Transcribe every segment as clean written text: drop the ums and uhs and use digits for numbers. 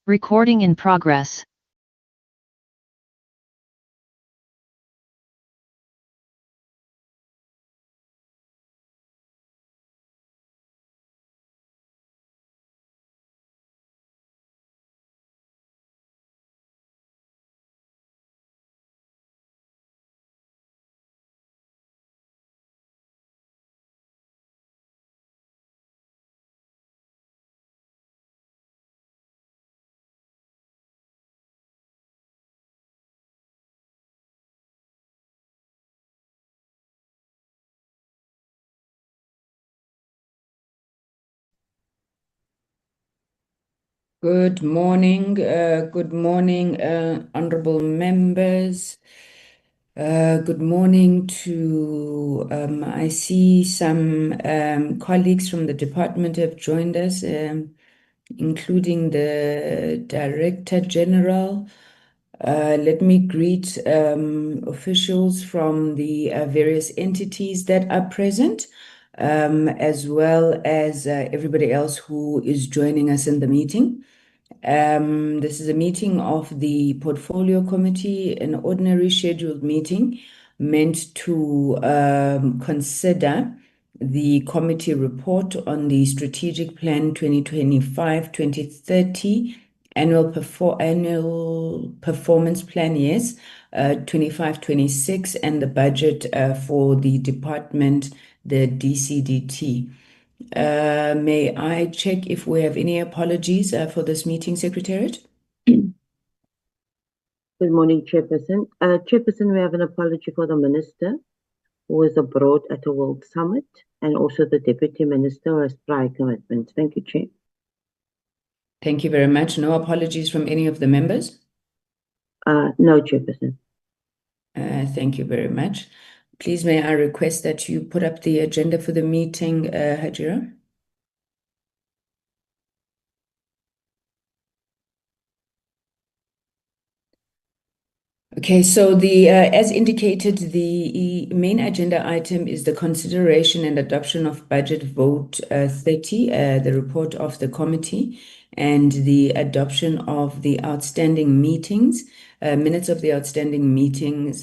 Recording in progress. Good morning, honorable members. Good morning to, I see some colleagues from the department have joined us, including the Director General. Let me greet officials from the various entities that are present, as well as everybody else who is joining us in the meeting. This is a meeting of the Portfolio Committee, an ordinary scheduled meeting meant to consider the committee report on the Strategic Plan 2025-2030 annual performance plan, yes, 25-26, and the budget for the department, the DC&DT. May I check if we have any apologies for this meeting, Secretariat? Good morning, Chairperson. Chairperson, we have an apology for the Minister who is abroad at a World Summit, and also the Deputy Minister who has prior commitments. Thank you, Chair. Thank you very much. No apologies from any of the members? No, Chairperson. Thank you very much. Please, may I request that you put up the agenda for the meeting, Hajira? Okay, so as indicated, the main agenda item is the consideration and adoption of Budget Vote 30, the report of the committee, and the adoption of the outstanding meetings, minutes of the outstanding meetings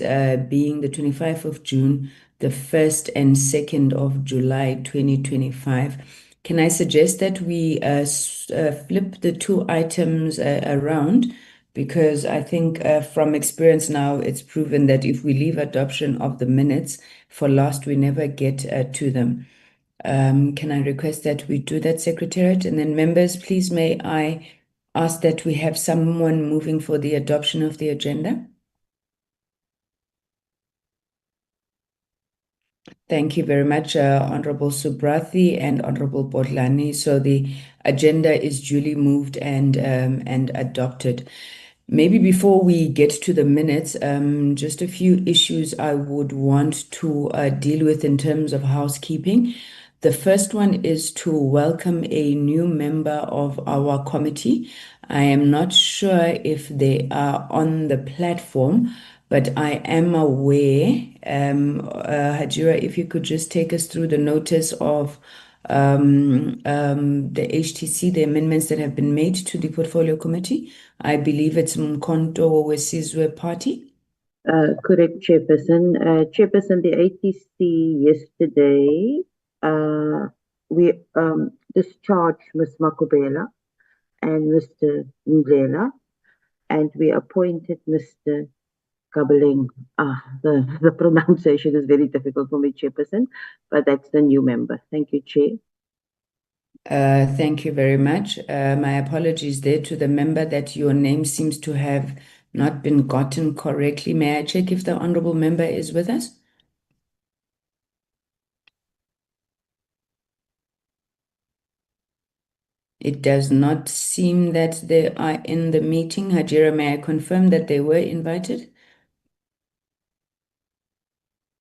being the 25th of June, the 1st and 2nd of July 2025. Can I suggest that we flip the two items around? Because I think from experience now, it's proven that if we leave adoption of the minutes for last, we never get to them. Can I request that we do that, Secretariat? And then members, please, may I ask that we have someone moving for the adoption of the agenda? Thank you very much, Honorable Subrathi and Honorable Bodlani. So the agenda is duly moved and adopted. Maybe before we get to the minutes, just a few issues I would want to deal with in terms of housekeeping. The first one is to welcome a new member of our committee. I am not sure if they are on the platform, but I am aware. Hajira, if you could just take us through the notice of the HTC, the amendments that have been made to the Portfolio Committee. I believe it's Mkonto Wesizwe Party. Correct, Chairperson. Chairperson, the ATC yesterday, we discharged Ms. Makubela and Mr. Ndlela, and we appointed Mr. Kabeling. The pronunciation is very difficult for me, Chairperson, but that's the new member. Thank you, Chair. Thank you very much. My apologies there to the member that your name seems to have not been gotten correctly. May I check if the honorable member is with us? It does not seem that they are in the meeting. Hajira, may I confirm that they were invited?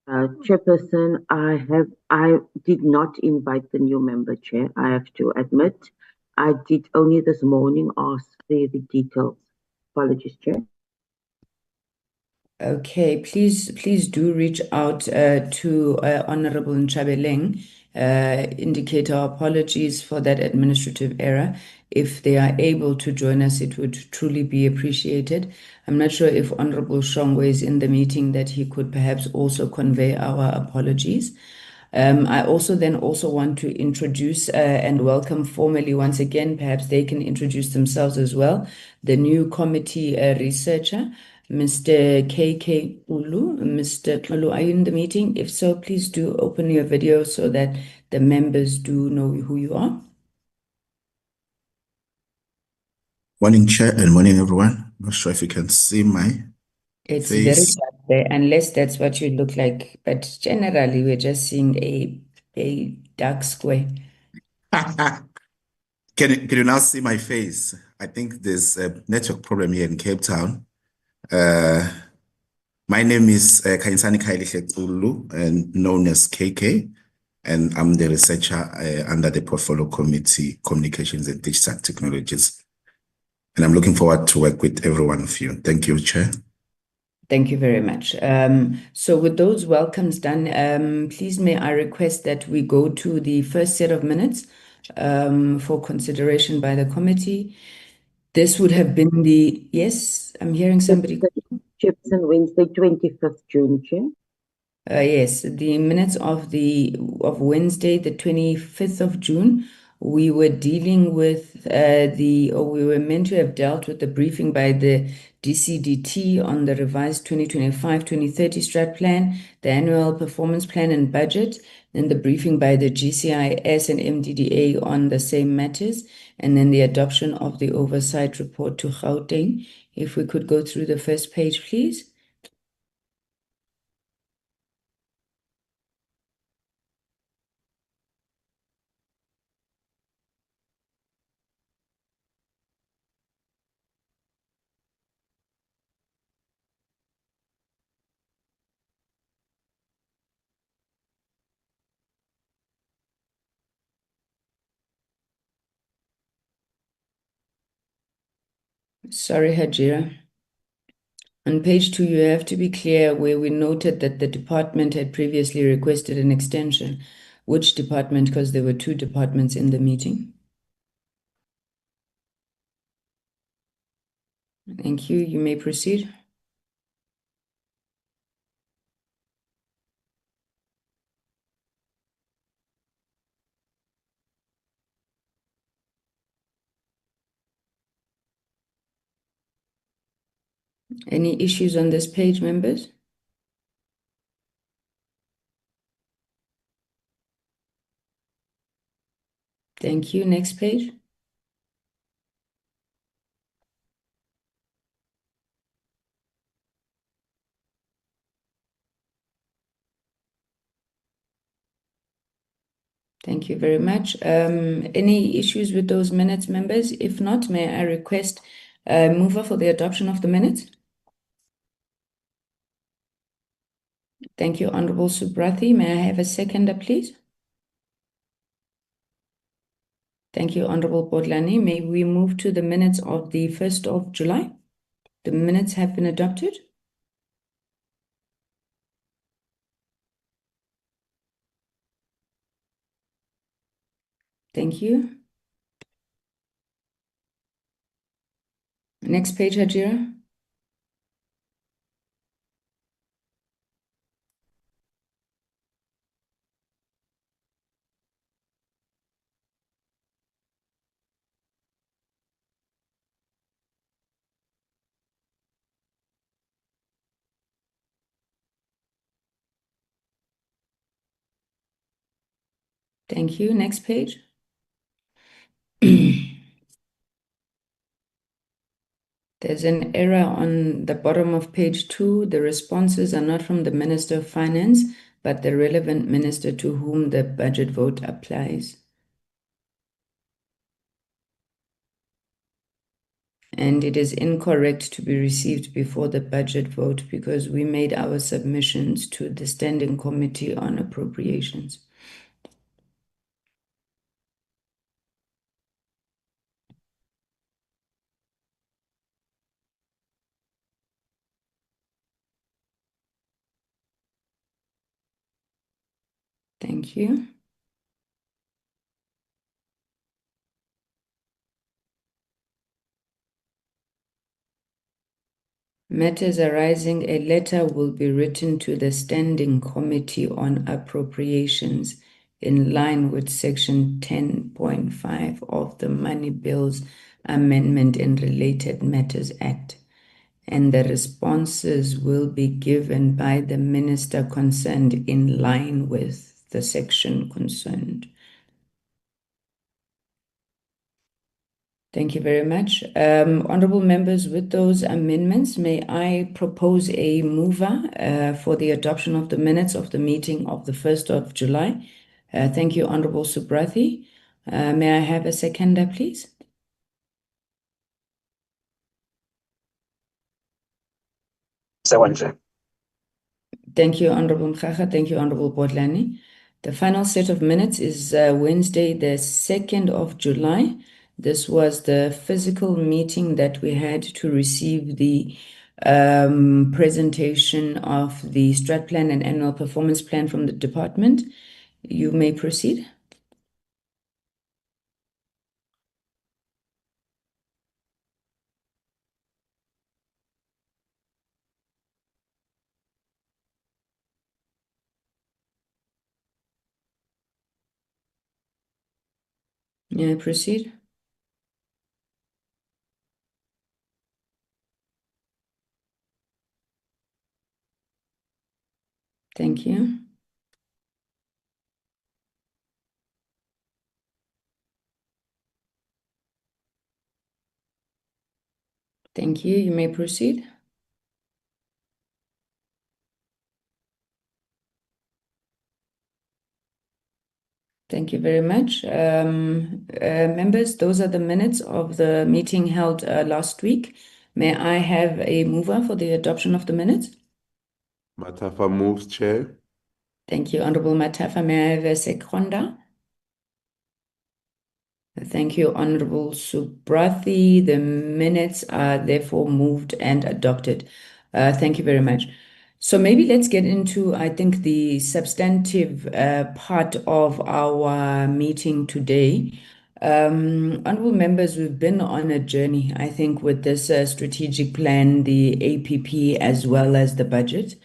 Chairperson, I did not invite the new member, Chair. I have to admit, I did only this morning ask the details. Apologies, Chair. Okay, please do reach out to Honorable Nchabeleng indicate our apologies for that administrative error. If they are able to join us, it would truly be appreciated. I'm not sure if Honorable Shongwe is in the meeting, that he could perhaps also convey our apologies. I also want to introduce and welcome formally once again, perhaps they can introduce themselves as well, the new committee researcher, Mr. KK Ulu. Mr. Ulu, are you in the meeting? If so, please do open your video so that the members do know who you are. Morning, Chair, and morning, everyone. Not sure if you can see my It's face. very dark there, unless that's what you look like. But generally, we're just seeing a dark square. Can you now see my face? I think there's a network problem here in Cape Town. My name is Kainsani Kailihle Ulu, and known as KK, and I'm the researcher under the Portfolio Committee, Communications and Digital Technologies. And I'm looking forward to work with every one of you. Thank you, Chair. Thank you very much. So with those welcomes done, please may I request that we go to the first set of minutes for consideration by the committee. This would have been yes, I'm hearing somebody. Chairperson, Wednesday, 25th June, Chair. Yes, the minutes of Wednesday, the 25th of June. We were dealing with we were meant to have dealt with the briefing by the DC&DT on the revised 2025-2030 strat plan, the annual performance plan and budget, then the briefing by the GCIS and MDDA on the same matters, and then the adoption of the oversight report to Gauteng. If we could go through the first page, please. Sorry, Hajira. On page 2, you have to be clear where we noted that the department had previously requested an extension. Which department? Because there were 2 departments in the meeting. Thank you. You may proceed. Any issues on this page, members? Thank you. Next page. Thank you very much. Any issues with those minutes, members? If not, may I request a mover for the adoption of the minutes? Thank you, Honorable Subrathi. May I have a seconder, please? Thank you, Honorable Bodlani. May we move to the minutes of the 1st of July? The minutes have been adopted. Thank you. Next page, Hajira. Thank you. Next page. There's an error on the bottom of page 2. The responses are not from the Minister of Finance, but the relevant minister to whom the budget vote applies. And it is incorrect to be received before the budget vote because we made our submissions to the Standing Committee on Appropriations. Thank you. Matters arising, a letter will be written to the Standing Committee on Appropriations in line with Section 10.5 of the Money Bills Amendment and Related Matters Act, and the responses will be given by the minister concerned in line with the section concerned. Thank you very much. Honorable members, with those amendments, may I propose a mover for the adoption of the minutes of the meeting of the 1st of July? Thank you, Honorable Subrathi. May I have a seconder, please? Thank you, Honorable Mkhaga. Thank you, Honorable Bodlani. The final set of minutes is Wednesday, the 2nd of July. This was the physical meeting that we had to receive the presentation of the strat plan and annual performance plan from the department. You may proceed. May I proceed? Thank you. Thank you. You may proceed. Thank you very much. Members, those are the minutes of the meeting held last week. May I have a mover for the adoption of the minutes? Matafa moves, Chair. Thank you, Honorable Matafa. May I have a seconder? Thank you, Honorable Subrathi. The minutes are therefore moved and adopted. Thank you very much. So maybe let's get into, I think, the substantive part of our meeting today. Honorable members, we've been on a journey, I think, with this strategic plan, the APP, as well as the budget.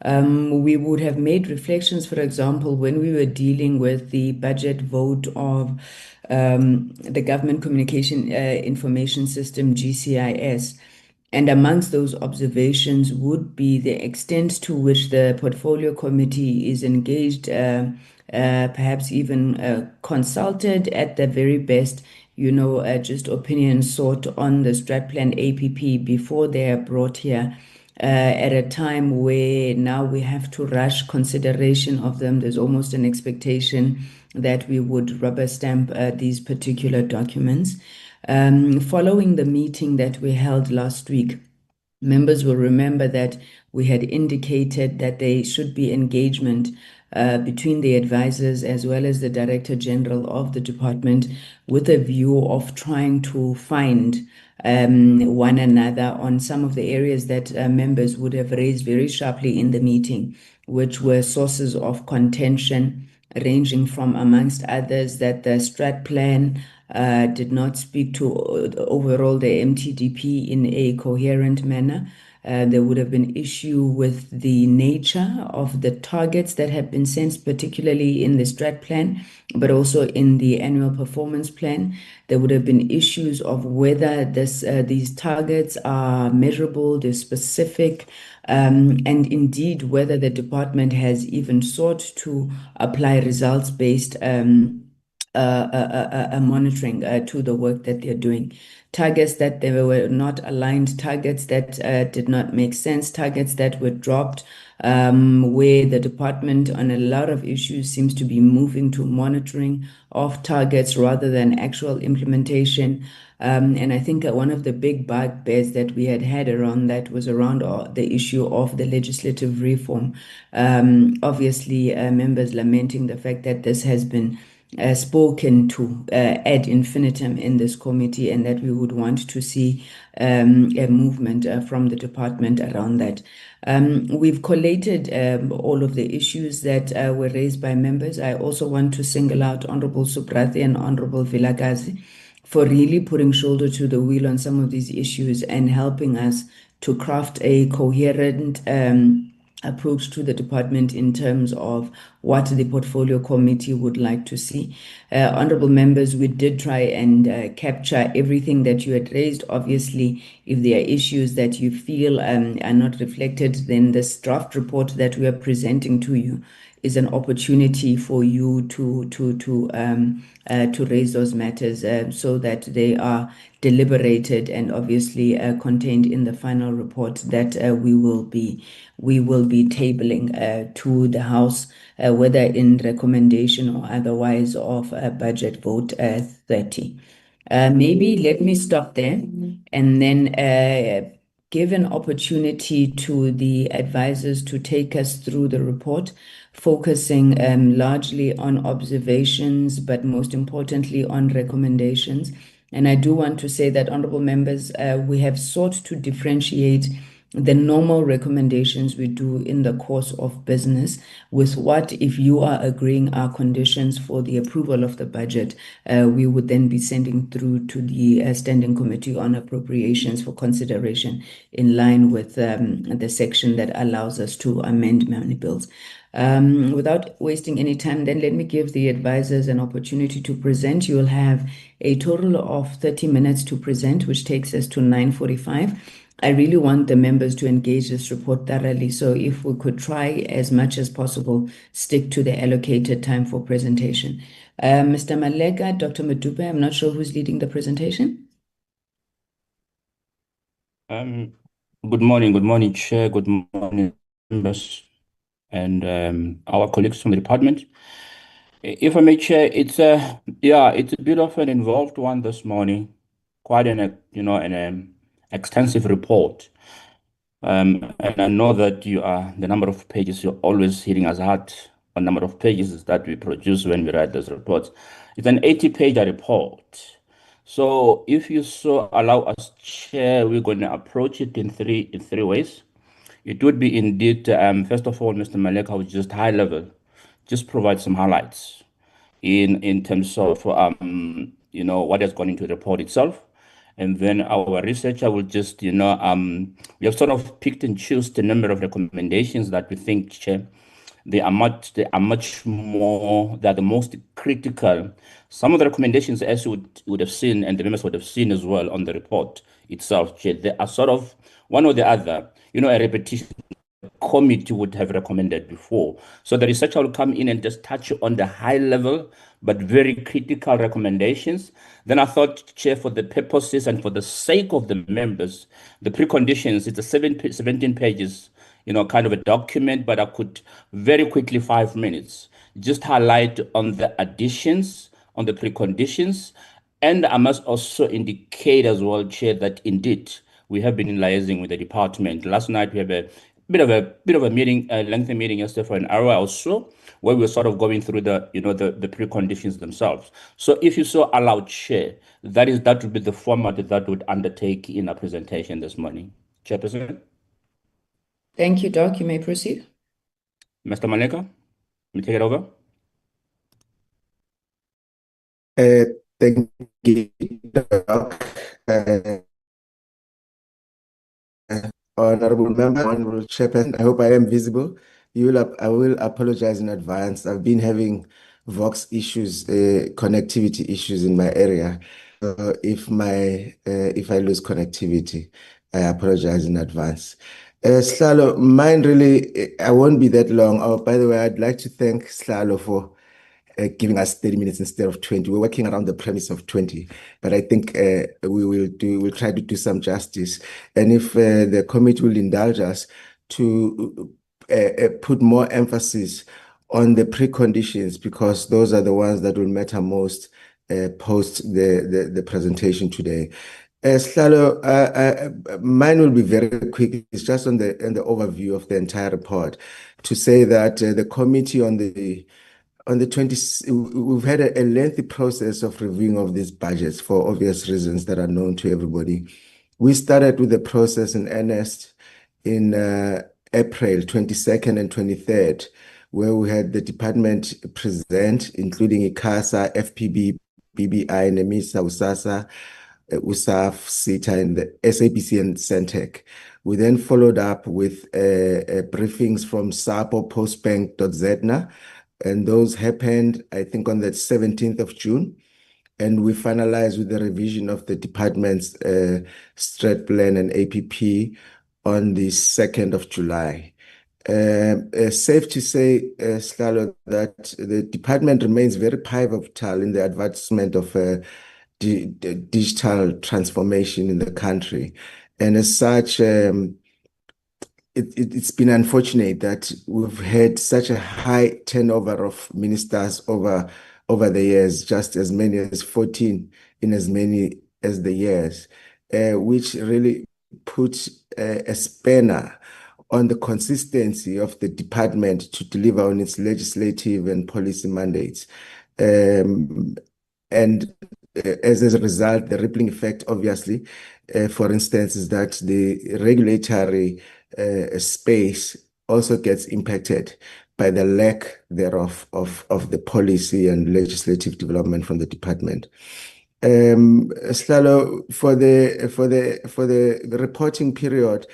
We would have made reflections, for example, when we were dealing with the budget vote of the Government Communication Information System, GCIS. And amongst those observations would be the extent to which the portfolio committee is engaged, perhaps even consulted at the very best, just opinion sought on the strat plan APP before they are brought here. At a time where now we have to rush consideration of them. There's almost an expectation that we would rubber stamp these particular documents. Following the meeting that we held last week, members will remember that we had indicated that there should be engagement between the advisors as well as the Director General of the department with a view of trying to find one another on some of the areas that members would have raised very sharply in the meeting, which were sources of contention, ranging from, amongst others, that the strat plan did not speak to overall the MTDP in a coherent manner. There would have been issue with the nature of the targets that have been sensed, particularly in the strat plan, but also in the annual performance plan. There would have been issues of whether these targets are measurable, they're specific, and indeed whether the department has even sought to apply results-based monitoring to the work that they're doing. Targets that they were not aligned, targets that did not make sense, targets that were dropped, where the department on a lot of issues seems to be moving to monitoring of targets rather than actual implementation. And I think one of the big bugbears that we had around that was around the issue of the legislative reform. Obviously, members lamenting the fact that this has been spoken to ad infinitum in this committee, and that we would want to see a movement from the department around that. We've collated all of the issues that were raised by members. I also want to single out Honorable Subrathi and Honorable Vilakazi for really putting shoulder to the wheel on some of these issues and helping us to craft a coherent approach to the department in terms of what the portfolio committee would like to see. Honorable members, we did try and capture everything that you had raised. Obviously, if there are issues that you feel are not reflected, then this draft report that we are presenting to you is an opportunity for you to raise those matters so that they are deliberated and obviously contained in the final report that we will be tabling to the House, whether in recommendation or otherwise of budget vote 30. Maybe let me stop there and then give an opportunity to the advisors to take us through the report, focusing largely on observations, but most importantly on recommendations. And I do want to say that, honorable members, we have sought to differentiate the normal recommendations we do in the course of business with what, if you are agreeing, are conditions for the approval of the budget, we would then be sending through to the Standing Committee on Appropriations for consideration in line with the section that allows us to amend money bills. Without wasting any time, then let me give the advisors an opportunity to present. You'll have a total of 30 minutes to present, which takes us to 9:45. I really want the members to engage this report thoroughly. So if we could try as much as possible, stick to the allocated time for presentation. Mr. Maleka, Dr. Madupe, I'm not sure who's leading the presentation. Good morning, Chair. Good morning, members and our colleagues from the department. If I may, Chair, it's a bit of an involved one this morning, quite an extensive report. And I know that the number of pages, you're always hitting us hard on number of pages that we produce when we write those reports. It's an 80-page report. So if you so allow us, Chair, we're going to approach it in three ways. It would be indeed, first of all, Mr. Maleka would just high level, just provide some highlights in terms of what has gone into the report itself. And then our researcher will just, we have sort of picked and choose the number of recommendations that we think, Chair, they are much more, they're the most critical. Some of the recommendations, as you would have seen, and the members would have seen as well on the report itself, Chair, they are sort of one or the other, a repetition committee would have recommended before. So the researcher will come in and just touch on the high level but very critical recommendations. Then I thought, Chair, for the purposes and for the sake of the members, the preconditions, it's a 17 pages, kind of a document, but I could very quickly, 5 minutes, just highlight on the additions, on the preconditions. And I must also indicate as well, Chair, that indeed we have been liaising with the department. Last night we have a bit of a meeting, a lengthy meeting yesterday for an hour or so, where we were sort of going through the preconditions themselves. So if you so allow, Chair, that would be the format that would undertake in our presentation this morning. Chairperson. Thank you, Doc. You may proceed. Mr. Maleka, let me take it over. Thank you, Doc. Honorable Member, Honorable Chairperson, I hope I am visible. I will apologize in advance. I've been having Vox issues, connectivity issues in my area. If I lose connectivity, I apologize in advance. Slalo, mine really, I won't be that long. Oh, by the way, I'd like to thank Slalo for giving us 30 minutes instead of 20. We're working around the premise of 20, but I think we'll try to do some justice. And if the committee will indulge us to put more emphasis on the preconditions, because those are the ones that will matter most post the presentation today. Slalo, mine will be very quick. It's just on the overview of the entire report to say that the committee on the 20th, we've had a lengthy process of reviewing of these budgets for obvious reasons that are known to everybody. We started with the process in earnest in April 22nd and 23rd, where we had the department present, including ICASA, FPB, BBI, NEMISA, USASA, USAF, CETA, and the SABC and Centec. We then followed up with briefings from SAPO, Postbank.ZNA, and those happened, I think, on the 17th of June. And we finalized with the revision of the department's strat plan and APP on the 2nd of July. Safe to say, Slalo, that the department remains very pivotal in the advancement of digital transformation in the country. And as such, it's been unfortunate that we've had such a high turnover of ministers over the years, just as many as 14 in as many as the years, which really puts a spanner on the consistency of the department to deliver on its legislative and policy mandates. And as a result, the rippling effect, obviously, for instance, is that the regulatory space also gets impacted by the lack thereof of the policy and legislative development from the department. Slalo, for the reporting period,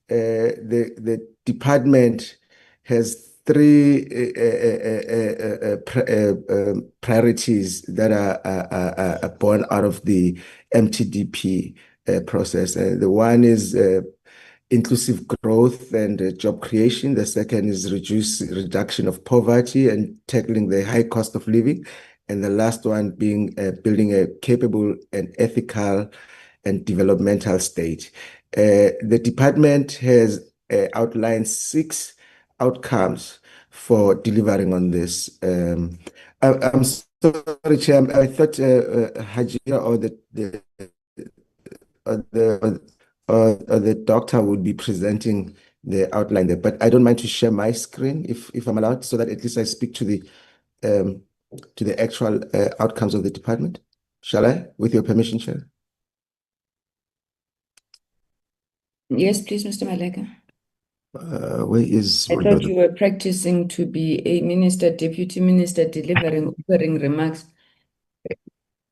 the department has three priorities that are born out of the MTDP process. The one is inclusive growth and job creation. The second is reduction of poverty and tackling the high cost of living. And the last one being building a capable and ethical and developmental state. The department has outlined 6 outcomes for delivering on this. I'm sorry, Chair, I thought Hajira or the doctor would be presenting the outline there, but I don't mind to share my screen if I'm allowed, so that at least I speak to the actual outcomes of the department. Shall I, with your permission, Chair? Yes, please, Mr. Maleka. Where is I thought you were practicing to be a minister, deputy minister, delivering opening remarks.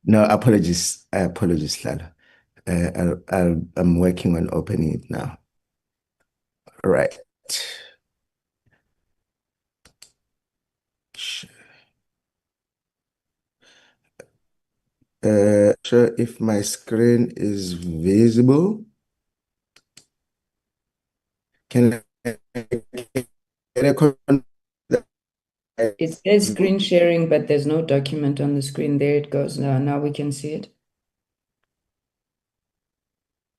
No, apologies. I apologize, Lala. I'm working on opening it now. All right. Sure if my screen is visible. Can I It says screen sharing, but there's no document on the screen. There it goes now. Now we can see it.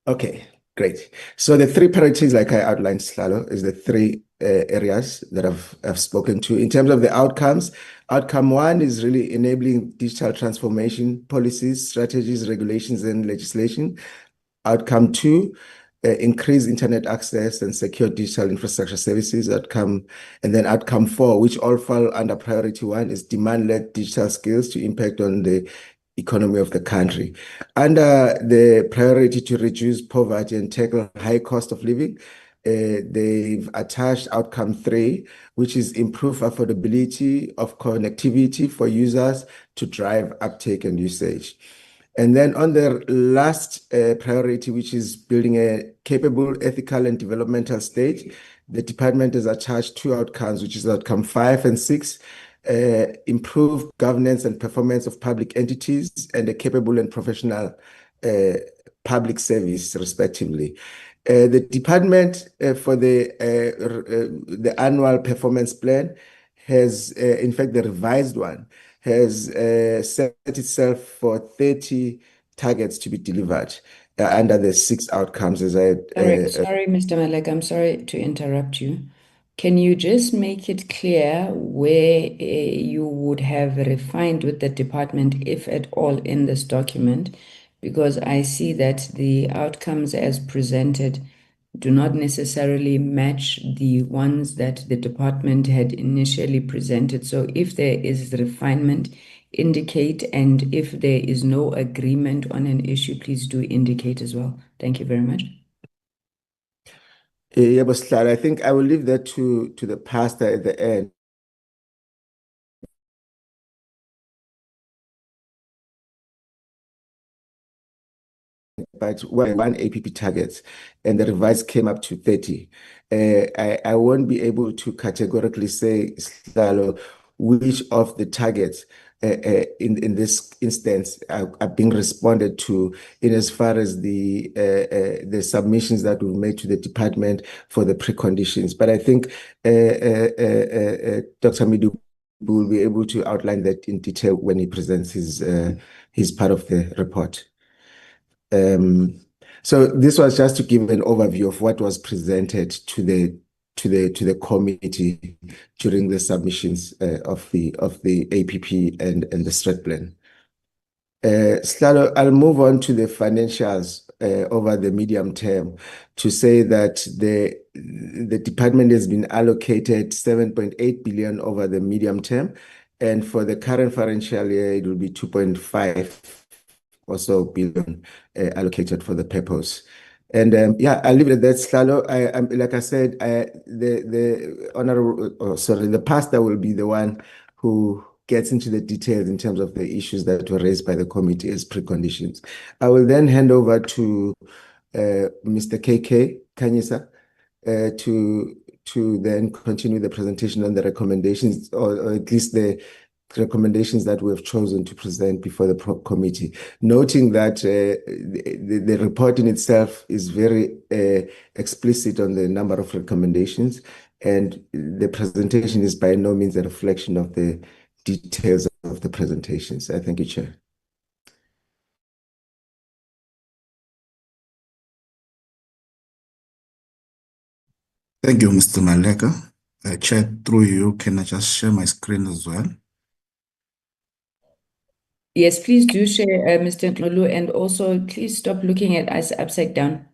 Okay, great. So the 3 priorities, like I outlined, Slalo, is the 3 areas that I've spoken to. In terms of the outcomes, outcome 1 is really enabling digital transformation policies, strategies, regulations, and legislation. Outcome 2, increase internet access and secure digital infrastructure services. And then outcome 4, which all fall under priority 1, is demand-led digital skills to impact on the economy of the country. Under the priority to reduce poverty and tackle high cost of living, they've attached outcome 3, which is improve affordability of connectivity for users to drive uptake and usage. And then on the last priority, which is building a capable, ethical, and developmental state, the department has attached 2 outcomes, which is outcome 5 and 6, improve governance and performance of public entities and a capable and professional public service, respectively. The department for the annual performance plan has, in fact, the revised one, has set itself for 30 targets to be delivered under the 6 outcomes. As I sorry, Mr. Malek, I'm sorry to interrupt you. Can you just make it clear where you would have refined with the department, if at all, in this document? Because I see that the outcomes as presented do not necessarily match the ones that the department had initially presented. So if there is refinement, indicate, and if there is no agreement on an issue, please do indicate as well. Thank you very much. Yeah, but I think I will leave that to the pastor at the end. but one APP target, and the revised came up to 30. I won't be able to categorically say, Slalo, which of the targets in this instance are being responded to in as far as the submissions that we've made to the department for the preconditions. But I think Dr. Midu will be able to outline that in detail when he presents his part of the report. So this was just to give an overview of what was presented to the committee during the submissions of the APP and the strat plan. Slalo, I'll move on to the financials over the medium term to say that the department has been allocated 7.8 billion over the medium term, and for the current financial year it will be 2.5 or so billion allocated for the purpose. And yeah, I'll leave it at that, Slalo. Like I said, the pastor will be the one who gets into the details in terms of the issues that were raised by the committee as preconditions. I will then hand over to Mr. KK Kanyisa to then continue the presentation on the recommendations, or at least the recommendations that we have chosen to present before the committee, noting that the report in itself is very explicit on the number of recommendations, and the presentation is by no means a reflection of the details of the presentations. I thank you, Chair. Thank you, Mr. Maleka. Chair, through you, can I just share my screen as well? Yes, please do share, Mr. Ntulu, and also please stop looking at us upside down.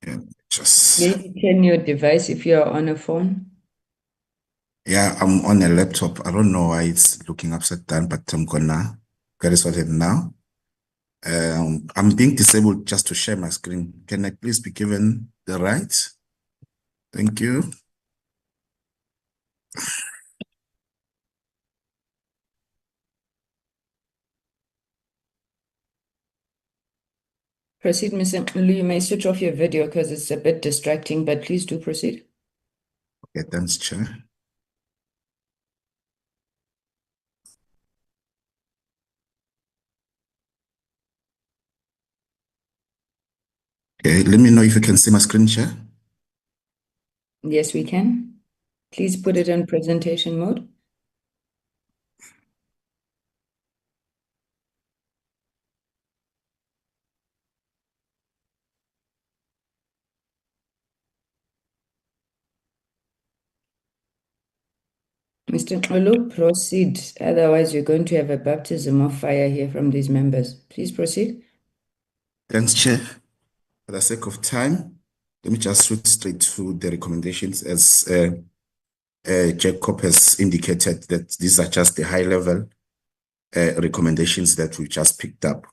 Yeah, just Maybe turn your device if you're on a phone. yeah, I'm on a laptop. I don't know why it's looking upside down, but I'm gonna get it sorted now. I'm being disabled just to share my screen. Can I please be given the right? Thank you. Proceed, Mr. Ntulu. You may switch off your video because it's a bit distracting, but please do proceed. Okay, thanks, Chair. Okay, let me know if you can see my screen, Chair. Yes, we can. Please put it in presentation mode. Mr. Ntulu, proceed. Otherwise, you're going to have a baptism of fire here from these members. Please proceed. Thanks, Chair. For the sake of time, let me just shoot straight to the recommendations. As Jacob has indicated, that these are just the high-level recommendations that we just picked up.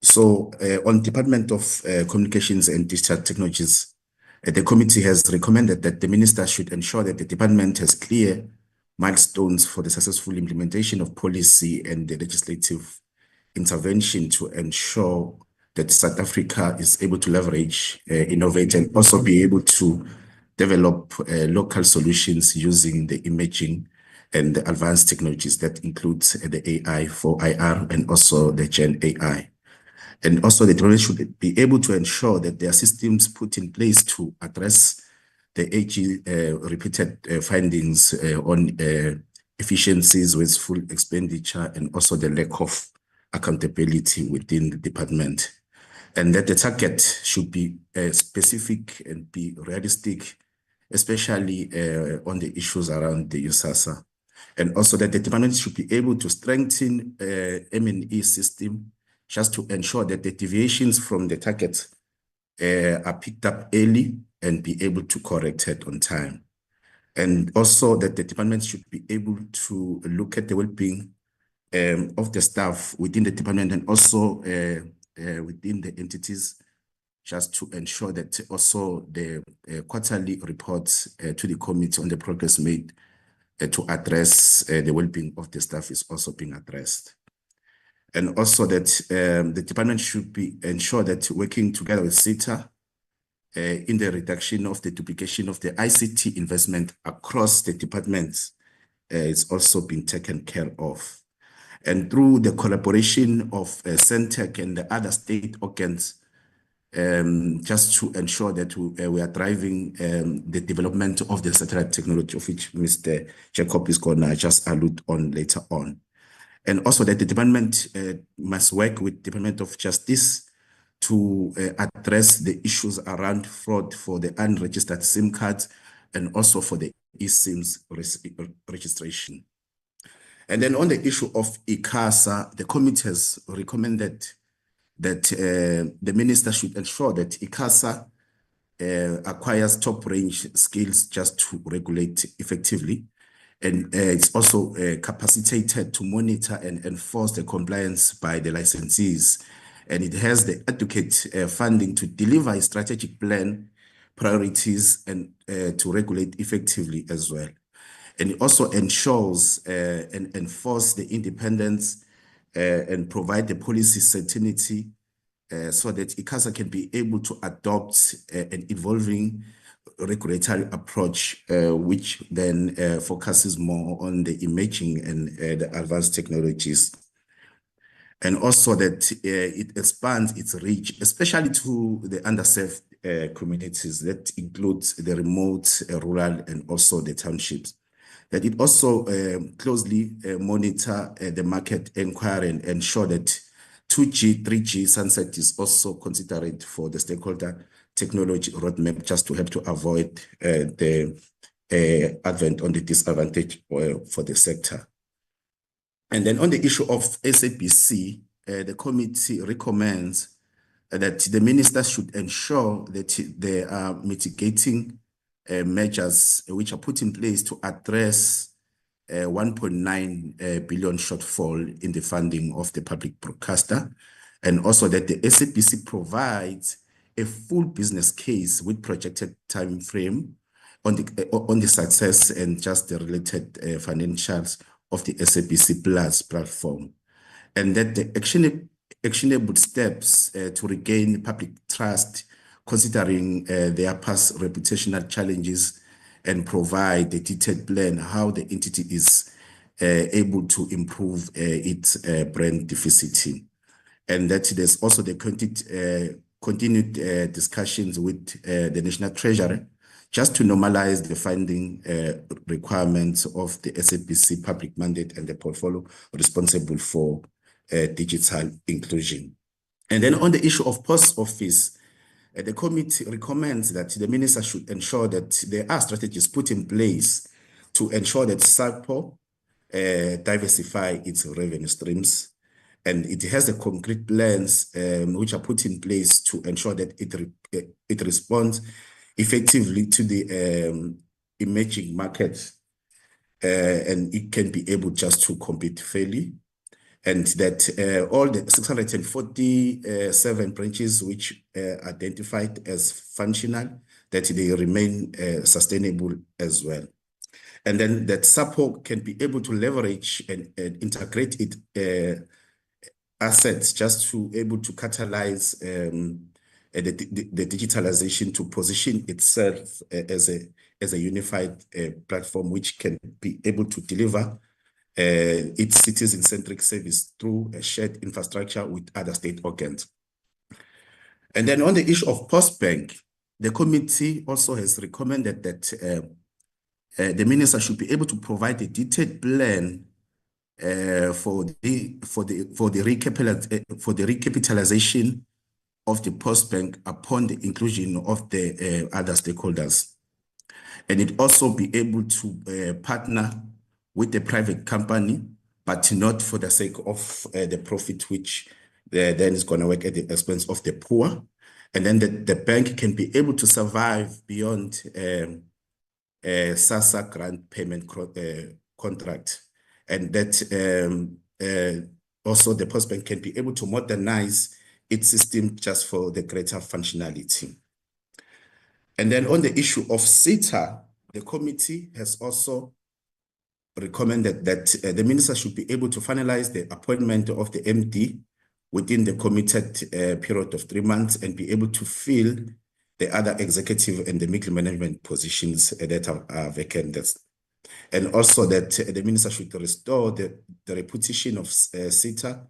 So on Department of Communications and Digital Technologies, the committee has recommended that the minister should ensure that the department has clear milestones for the successful implementation of policy and the legislative intervention to ensure that South Africa is able to leverage, innovate, and also be able to develop local solutions using the emerging and the advanced technologies that includes the AI for IR and also the Gen AI. And also the department should be able to ensure that there are systems put in place to address the AG repeated findings on efficiencies, wasteful expenditure, and also the lack of accountability within the department. And that the target should be specific and be realistic, especially on the issues around the USASA. And also that the department should be able to strengthen M&E system just to ensure that the deviations from the target are picked up early and be able to correct it on time. And also that the department should be able to look at the well-being of the staff within the department and also within the entities, just to ensure that also the quarterly reports to the committee on the progress made to address the well-being of the staff is also being addressed. And also that the department should be ensure that working together with SETA in the reduction of the duplication of the ICT investment across the departments is also being taken care of. And through the collaboration of Centec and the other state organs, just to ensure that we are driving the development of the satellite technology, of which Mr. Jacob is going to just allude on later on. And also that the department must work with Department of Justice to address the issues around fraud for the unregistered SIM cards and also for the eSIMs registration. And then on the issue of ICASA, the committee has recommended that the minister should ensure that ICASA acquires top-range skills just to regulate effectively. And it's also capacitated to monitor and enforce the compliance by the licensees. And it has the adequate funding to deliver a strategic plan, priorities, and to regulate effectively as well. And it also ensures and enforce the independence and provide the policy certainty so that ICASA can be able to adopt an evolving regulatory approach, which then focuses more on the emerging and the advanced technologies. And also that it expands its reach, especially to the underserved communities that includes the remote, rural, and also the townships. That it also closely monitor the market inquiry and ensure that 2G, 3G sunset is also considered for the stakeholder technology roadmap, just to help to avoid the advent on the disadvantage for the sector. And then on the issue of SABC, the committee recommends that the minister should ensure that there are mitigating measures which are put in place to address 1.9 billion shortfall in the funding of the public broadcaster, and also that the SABC provides a full business case with projected time frame on the success and just the related financials of the SABC Plus platform, and that the actionable steps to regain public trust, considering their past reputational challenges, and provide a detailed plan how the entity is able to improve its brand deficit. And that there's also the continued discussions with the National Treasury just to normalize the funding requirements of the SABC public mandate and the portfolio responsible for digital inclusion. And then on the issue of post office, the committee recommends that the minister should ensure that there are strategies put in place to ensure that SAPO diversify its revenue streams, and it has the concrete plans which are put in place to ensure that it responds effectively to the emerging markets, and it can be able just to compete fairly. And that all the 647 branches which identified as functional, that they remain sustainable as well. And then that SAPO can be able to leverage and integrate it assets just to able to catalyze the digitalization to position itself as a unified platform which can be able to deliver its citizen-centric service through a shared infrastructure with other state organs. And then on the issue of Postbank, the committee also has recommended that the minister should be able to provide a detailed plan for the recapitalization of the Postbank upon the inclusion of the other stakeholders, and it also be able to partner with the private company, but not for the sake of the profit, which then is going to work at the expense of the poor. And then the bank can be able to survive beyond SASSA grant payment contract. And that also the Postbank can be able to modernize its system just for the greater functionality. And then on the issue of SETA, the committee has also recommended that the minister should be able to finalize the appointment of the MD within the committed period of 3 months and be able to fill the other executive and the middle management positions that are vacant. And also that the minister should restore the reputation of SETA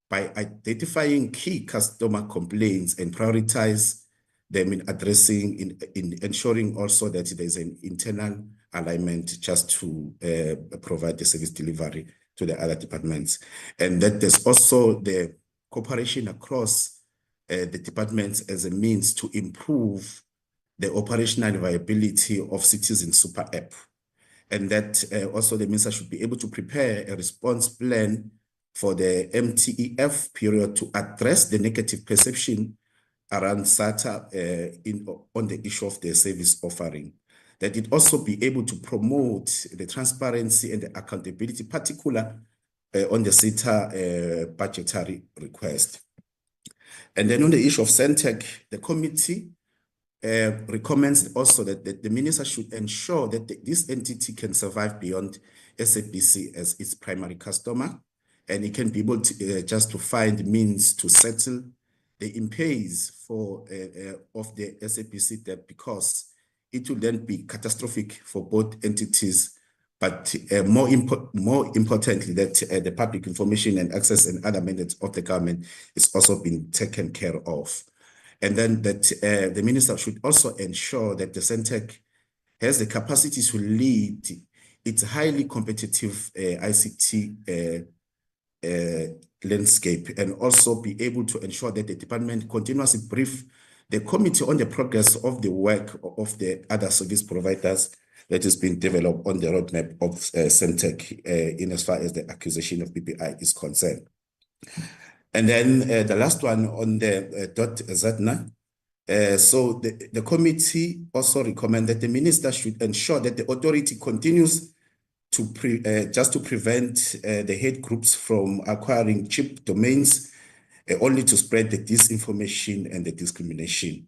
by identifying key customer complaints and prioritize them in addressing, in ensuring also that there is an internal alignment just to provide the service delivery to the other departments. And that there's also the cooperation across the departments as a means to improve the operational viability of Citizen Super App. And that also the minister should be able to prepare a response plan for the MTEF period to address the negative perception around SATA on the issue of the service offering. That it also be able to promote the transparency and the accountability, particularly on the SETA budgetary request. And then on the issue of Centec, the committee recommends also that the minister should ensure that this entity can survive beyond SABC as its primary customer, and it can be able to just to find means to settle the impasse of the SABC debt, because it will then be catastrophic for both entities. But more importantly, that the public information and access and other mandates of the government is also being taken care of. And then that the minister should also ensure that the Centec has the capacity to lead its highly competitive ICT landscape, and also be able to ensure that the department continuously brief the committee on the progress of the work of the other service providers that has been developed on the roadmap of Centec in as far as the acquisition of BPI is concerned. And then the last one on the .ZNA. So the committee also recommend that the minister should ensure that the authority continues to just to prevent the hate groups from acquiring cheap domains only to spread the disinformation and the discrimination.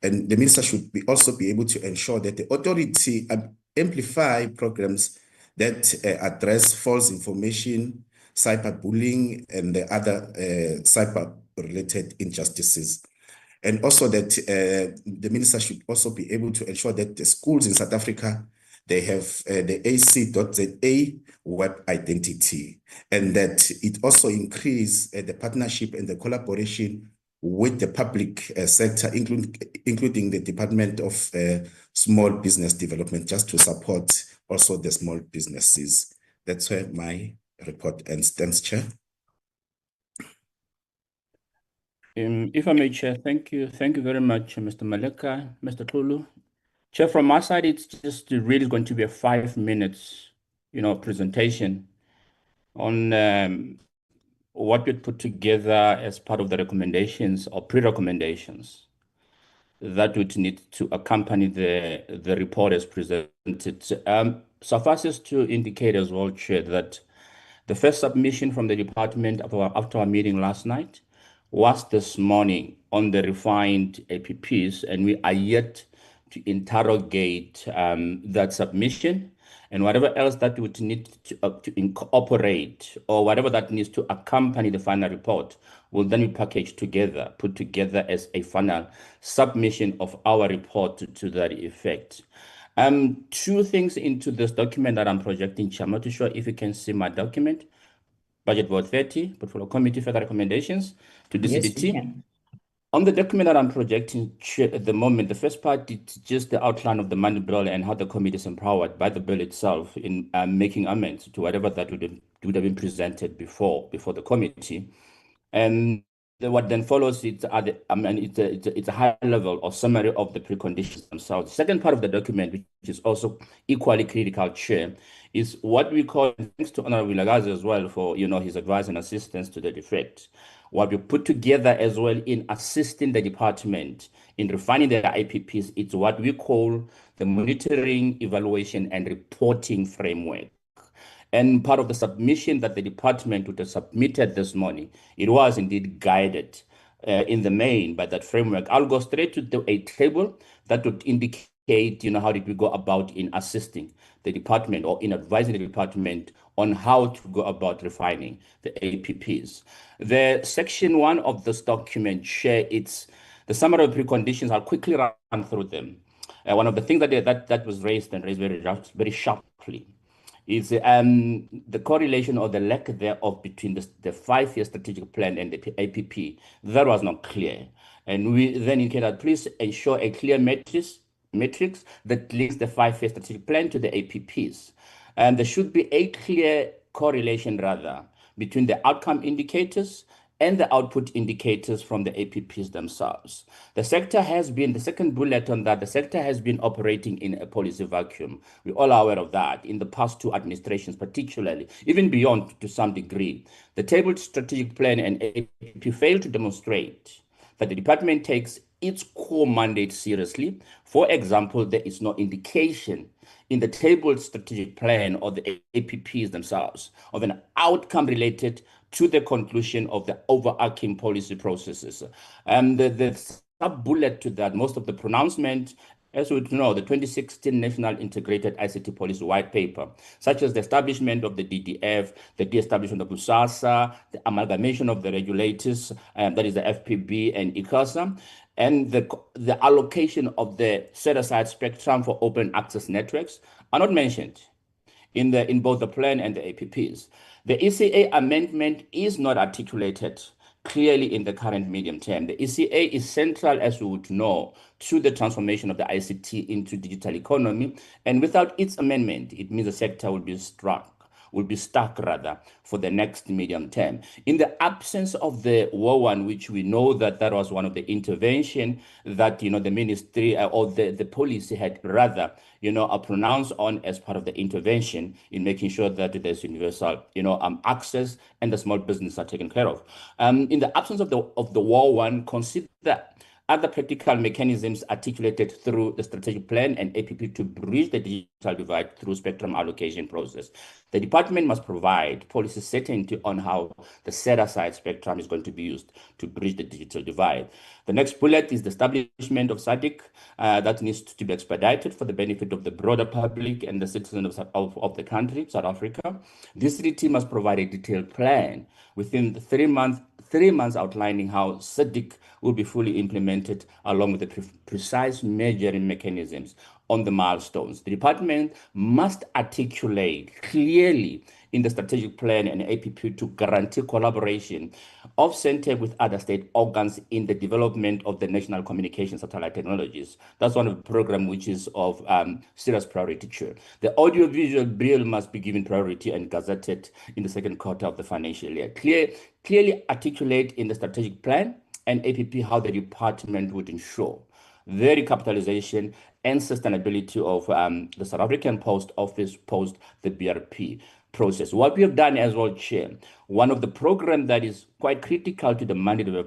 And the minister should also be able to ensure that the authority amplify programs that address false information, cyberbullying, and the other cyber-related injustices. And also that the minister should also be able to ensure that the schools in South Africa, they have the AC.za web identity, and that it also increase the partnership and the collaboration with the public sector, including the Department of Small Business Development, just to support also the small businesses. That's where my report ends. Thanks, Chair. If I may, Chair, thank you. Thank you very much, Mr. Maleka, Mr. Tulu. Chair, from my side, it's just really going to be a 5 minutes, presentation on what we put together as part of the recommendations or pre-recommendations that would need to accompany the report as presented. Suffices to indicate as well, Chair, that the first submission from the department after our meeting last night was this morning on the refined APPs, and we are yet to interrogate that submission, and whatever else that would need to incorporate, or whatever that needs to accompany the final report, will then be packaged together, put together as a final submission of our report to that effect. Two things into this document that I'm projecting, Chair. I'm not too sure if you can see my document. Budget Vote 30, Portfolio Committee further recommendations to DC&DT. Yes, we can. On the document that I'm projecting, Chair, at the moment, the first part is just the outline of the money bill and how the committee is empowered by the bill itself in making amendments to whatever that would have been presented before the committee. And what then follows it's a high level or summary of the preconditions themselves. The second part of the document, which is also equally critical, Chair, is what we call, thanks to Honorable Vilakazi as well for his advice and assistance to the effect, what we put together as well in assisting the department in refining their IPPs. It's what we call the monitoring, evaluation, and reporting framework. And part of the submission that the department would have submitted this morning, it was indeed guided in the main by that framework. I'll go straight to a table that would indicate, how did we go about in assisting the department or in advising the department on how to go about refining the APPs. The section 1 of this document it's the summary of preconditions. I'll quickly run through them. One of the things that was raised very sharply is the correlation or the lack thereof between the 5-year strategic plan and the APP. That was not clear. And we then indicated, please ensure a clear matrix that links the 5-year strategic plan to the APPs. And there should be a clear correlation, rather, between the outcome indicators and the output indicators from the APPs themselves. The second bullet on that, the sector has been operating in a policy vacuum. We're all aware of that in the past 2 administrations, particularly, even beyond to some degree. The tabled strategic plan and APP failed to demonstrate that the department takes its core mandate seriously. For example, there is no indication in the tabled strategic plan or the APPs themselves of an outcome related to the conclusion of the overarching policy processes. The sub-bullet to that, most of the pronouncement, as we know, the 2016 National Integrated ICT Policy White Paper, such as the establishment of the DDF, the de-establishment of USASA, the amalgamation of the regulators, that is the FPB and ICASA, and the allocation of the set-aside spectrum for open access networks are not mentioned in both the plan and the APPs. The ECA amendment is not articulated clearly in the current medium term. The ECA is central, as we would know, to the transformation of the ICT into digital economy. And without its amendment, it means the sector will be stuck for the next medium term. In the absence of the WO1, which we know that was one of the intervention that the ministry or the policy had rather pronounced on as part of the intervention in making sure that there's universal access and the small business are taken care of. In the absence of the WO1, consider other practical mechanisms articulated through the strategic plan and APP to bridge the digital divide through spectrum allocation process. The department must provide policy certainty on how the set-aside spectrum is going to be used to bridge the digital divide. The next bullet is the establishment of SADC that needs to be expedited for the benefit of the broader public and the citizens of the country, South Africa. This DT must provide a detailed plan within the 3 months outlining how SADC will be fully implemented along with the precise measuring mechanisms on the milestones. The department must articulate clearly in the strategic plan and APP to guarantee collaboration of Centre with other state organs in the development of the national communication satellite technologies. That's one of the programs which is of serious priority. The audiovisual bill must be given priority and gazetted in the second quarter of the financial year. Clearly articulate in the strategic plan and APP how the department would ensure the recapitalization and sustainability of the South African Post Office post the BRP process. What we have done as well, Chair, one of the programs that is quite critical to the mandate of the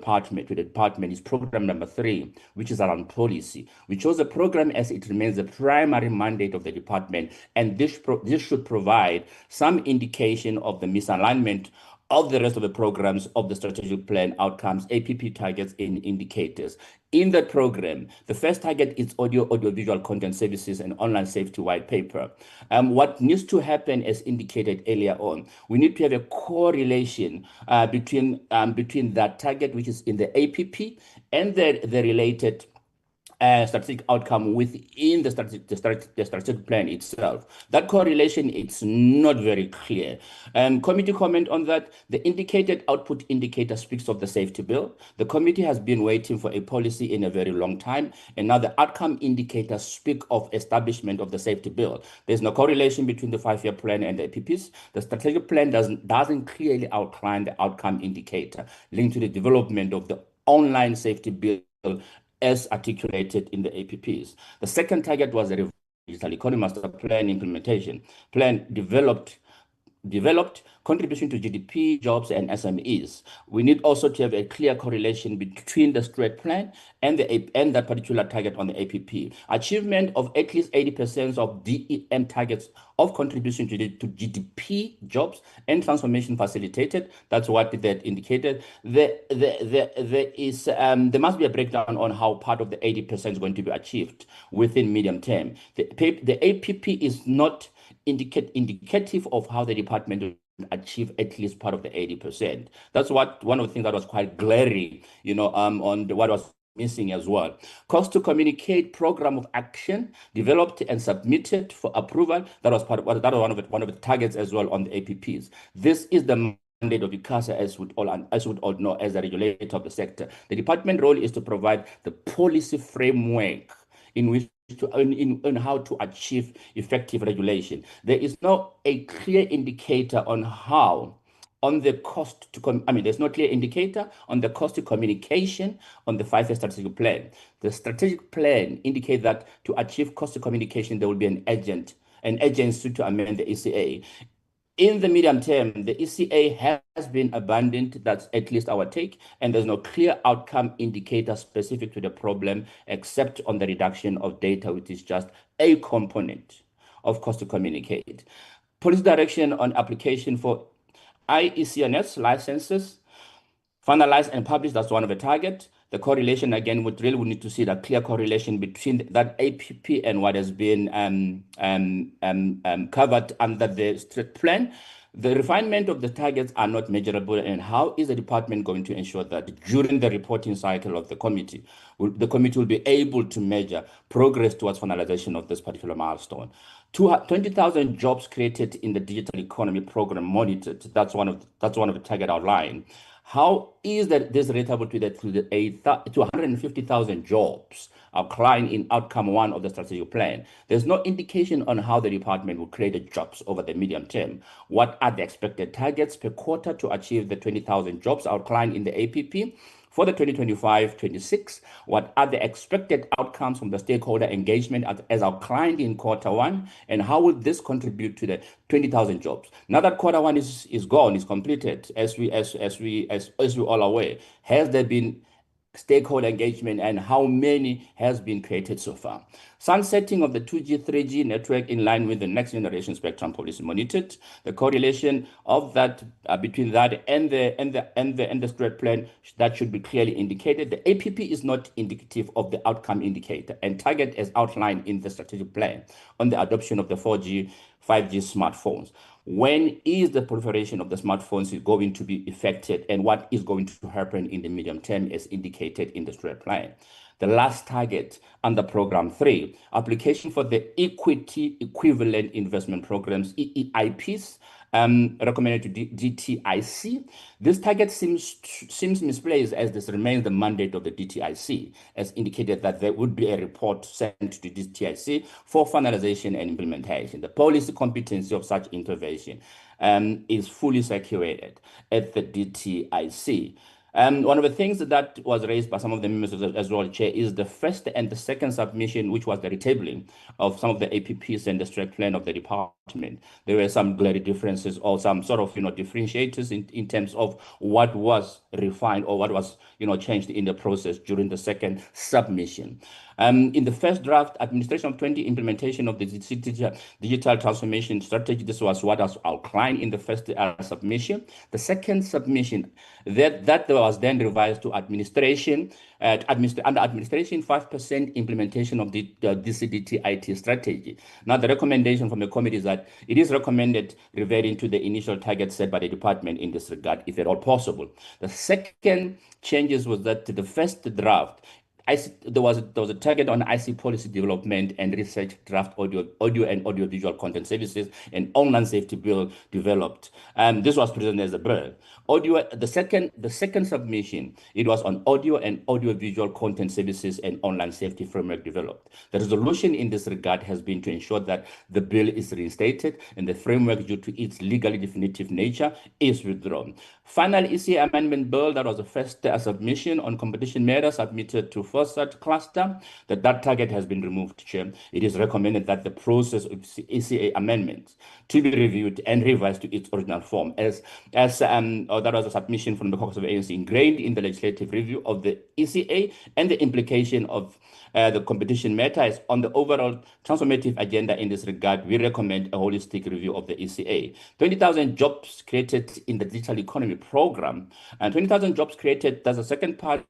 department is program number 3, which is around policy. We chose the program as it remains the primary mandate of the department, and this should provide some indication of the misalignment of the rest of the programs of the strategic plan outcomes, APP targets, and indicators. In that program, the first target is audiovisual content services and online safety white paper. What needs to happen, as indicated earlier on, we need to have a correlation between that target, which is in the APP, and the related strategic outcome within the strategic plan itself. That correlation is not very clear. Committee comment on that. The indicated output indicator speaks of the safety bill. The committee has been waiting for a policy in a very long time, and now the outcome indicators speak of establishment of the safety bill. There's no correlation between the 5-year plan and the APPs. The strategic plan doesn't clearly outline the outcome indicator linked to the development of the online safety bill as articulated in the APPs. The second target was the digital economy master plan implementation. Plan developed developed, contribution to GDP, jobs, and SMEs. We need also to have a clear correlation between the strat plan and that particular target on the APP. Achievement of at least 80% of DEM targets of contribution to GDP, jobs, and transformation facilitated. That's what that indicated. There must be a breakdown on how part of the 80% is going to be achieved within medium term. The APP is not indicative of how the department will achieve at least part of the 80%. That's one of the things that was quite glaring, on what was missing as well. Cost to communicate program of action developed and submitted for approval. That was one of the targets as well on the APPs. This is the mandate of ICASA, as we all know, as a regulator of the sector. The department role is to provide the policy framework in which on how to achieve effective regulation. There is no a clear indicator on how on the cost to there's no clear indicator on the cost to communication on the 5-year strategic plan. The strategic plan indicates that to achieve cost to communication, there will be an agency to amend the ECA. In the medium term, the ECA has been abandoned. That's at least our take. And there's no clear outcome indicator specific to the problem, except on the reduction of data, which is just a component of cost to communicate. Policy direction on application for IECNS licenses, finalized and published. That's one of the target. The correlation, again, we need to see that clear correlation between that APP and what has been covered under the strat plan. The refinement of the targets are not measurable, and how is the department going to ensure that during the reporting cycle of the committee will be able to measure progress towards finalization of this particular milestone? 20,000 jobs created in the digital economy program monitored. That's one of the target outlined. How is this relatable to 150,000 jobs outlined in outcome 1 of the strategic plan? There's no indication on how the department will create the jobs over the medium term. What are the expected targets per quarter to achieve the 20,000 jobs outlined in the APP? For the 2025-26, what are the expected outcomes from the stakeholder engagement as outlined in quarter 1, and how will this contribute to the 20,000 jobs? Now that quarter 1 is gone, is completed, as we all aware, has there been stakeholder engagement, and how many has been created so far? Sunsetting of the 2G, 3G network in line with the next generation spectrum policy monitored. The correlation of that between that and the strat plan, that should be clearly indicated. The APP is not indicative of the outcome indicator and target as outlined in the strategic plan on the adoption of the 4G, 5G smartphones. When is the proliferation of the smartphones going to be effected, and what is going to happen in the medium term as indicated in the strat plan? The last target under program 3, application for the equity equivalent investment programs, EEIPs, recommended to DTIC. This target seems misplaced, as this remains the mandate of the DTIC, as indicated that there would be a report sent to the DTIC for finalization and implementation. The policy competency of such intervention is fully secured at the DTIC. One of the things that was raised by some of the members as well, Chair, is the first and the second submission, which was the retabling of some of the APPs and the strat plan of the department. There were some glaring differences or some sort of differentiators in terms of what was refined or what was changed in the process during the second submission. In the first draft, administration of 20 implementation of the digital transformation strategy, this was what was outlined in the first submission. The second submission, that was then revised to administration, under administration, 5% implementation of the DC&DT IT strategy. Now, the recommendation from the committee is that it is recommended reverting to the initial target set by the department in this regard, if at all possible. The second changes was that the first draft, there was a target on IC policy development and research draft audio and audiovisual content services and online safety bill developed. This was presented as a bill. The second submission, it was on audio and audiovisual content services and online safety framework developed. The resolution in this regard has been to ensure that the bill is reinstated and the framework, due to its legally definitive nature, is withdrawn. Final ECA amendment bill, that was the first submission on competition matters submitted to FOSAT cluster, that target has been removed, Chair. It is recommended that the process of ECA amendments to be reviewed and revised to its original form. That was a submission from the caucus of ANC ingrained in the legislative review of the ECA, and the implication of the competition matters on the overall transformative agenda. In this regard, we recommend a holistic review of the ECA. 20,000 jobs created in the digital economy program, and 20,000 jobs created, that's the second part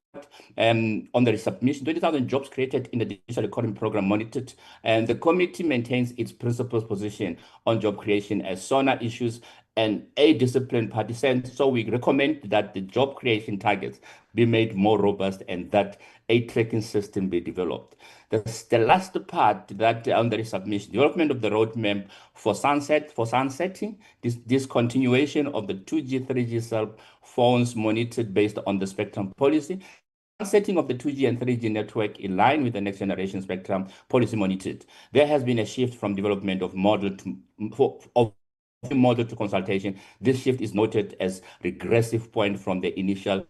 on the resubmission. 20,000 jobs created in the digital economy program monitored, and the committee maintains its principal position on job creation as SONA issues and a disciplined party sense. So we recommend that the job creation targets be made more robust and that a tracking system be developed. The last part that on the resubmission, development of the roadmap for sunsetting, discontinuation of the 2G, 3G cell phones monitored based on the spectrum policy, setting of the 2G and 3G network in line with the next generation spectrum policy monitored. There has been a shift from development of model to consultation. This shift is noted as regressive point from the initial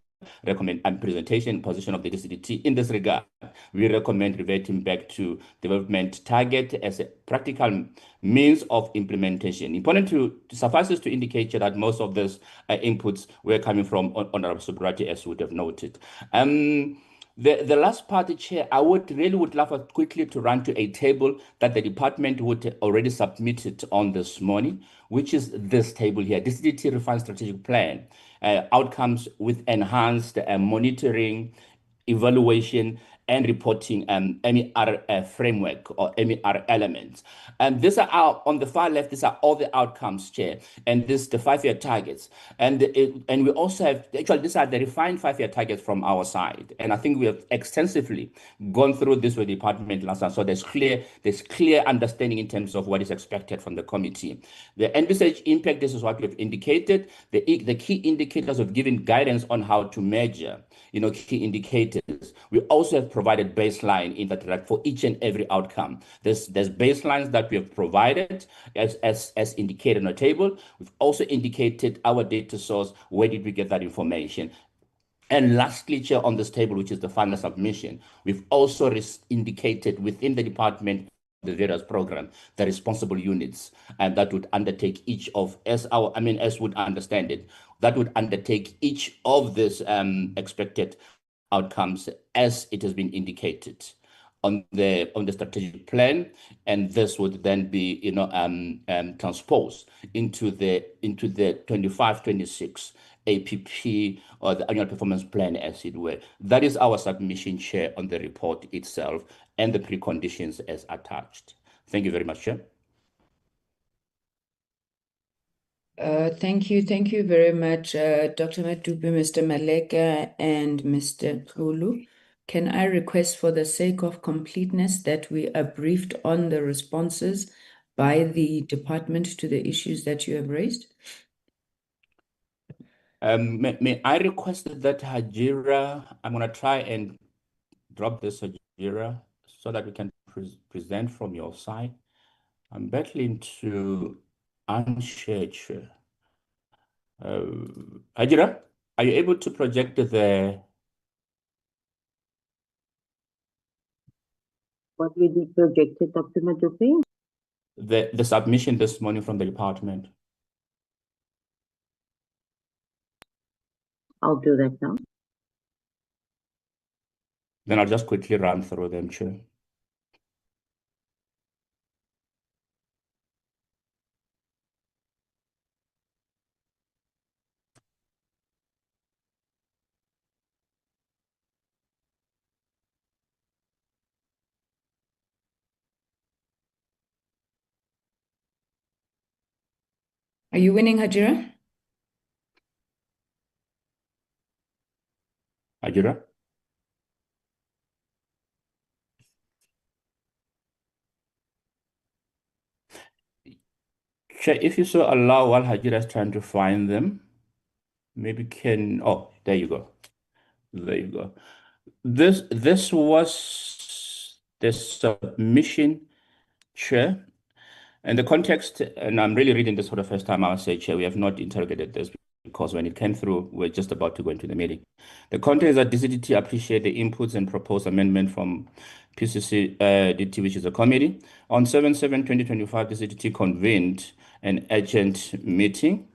recommend and presentation position of the DC&DT. In this regard, we recommend reverting back to development target as a practical means of implementation. Important to suffice to indicate that most of those inputs were coming from Honorable Subrati, as would have noted. The last part, Chair, I would love quickly to run to a table that the department would already submitted on this morning, which is this table here, DC&DT Refined Strategic Plan, outcomes with enhanced monitoring, evaluation, and reporting MER framework or MER elements. And these are on the far left, these are all the outcomes, Chair, and this the 5-year targets. And we also have, actually, these are the refined 5-year targets from our side. And I think we have extensively gone through this with the department last time. So there's clear understanding in terms of what is expected from the committee. The envisaged impact, this is what we have indicated. The key indicators of giving guidance on how to measure, key indicators. We also have provided baseline in that regard for each and every outcome. There's baselines that we have provided as indicated on the table. We've also indicated our data source. Where did we get that information? And lastly, Chair, on this table, which is the final submission, we've also indicated within the department the various programs, the responsible units, and that would undertake each of, as would understand it, that would undertake each of these expected outcomes as it has been indicated on the strategic plan, and this would then be transposed into the 25-26 APP or the annual performance plan, as it were. That is our submission, Chair, on the report itself and the preconditions as attached. Thank you very much, Chair. Thank you very much, Dr. Matupi, Mr. Maleka, and Mr. Kulu. Can I request, for the sake of completeness, that we are briefed on the responses by the department to the issues that you have raised? May I request that Hajira, I'm going to try and drop this, Hajira, so that we can present from your side. I'm battling to unshare, Chair. Hajira, are you able to project what will be projected, Dr. Matupi? The submission this morning from the department? I'll do that now. Then I'll just quickly run through them, Chair. Are you winning, Hajira? Hajira? Chair, if you so allow, while Hajira is trying to find them, maybe there you go. There you go. This was the submission, Chair. And the context, and I'm really reading this for the first time, I'll say, Chair, we have not interrogated this because when it came through, we're just about to go into the meeting. The context is that DC&DT appreciate the inputs and proposed amendment from PCC-DT, which is a committee. On 7/7/2025, DC&DT convened an urgent meeting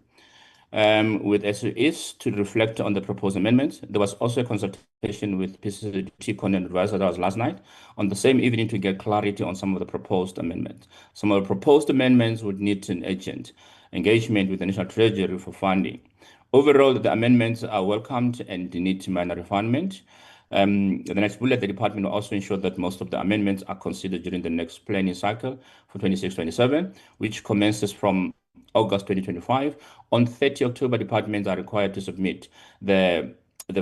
with SOEs to reflect on the proposed amendments. There was also a consultation with PCT content advisor, that was last night, on the same evening to get clarity on some of the proposed amendments. Some of the proposed amendments would need an urgent engagement with the National Treasury for funding. Overall, the amendments are welcomed and need minor refinement. The next bullet, the department will also ensure that most of the amendments are considered during the next planning cycle for 26-27, which commences from August 2025. On 30 October, departments are required to submit the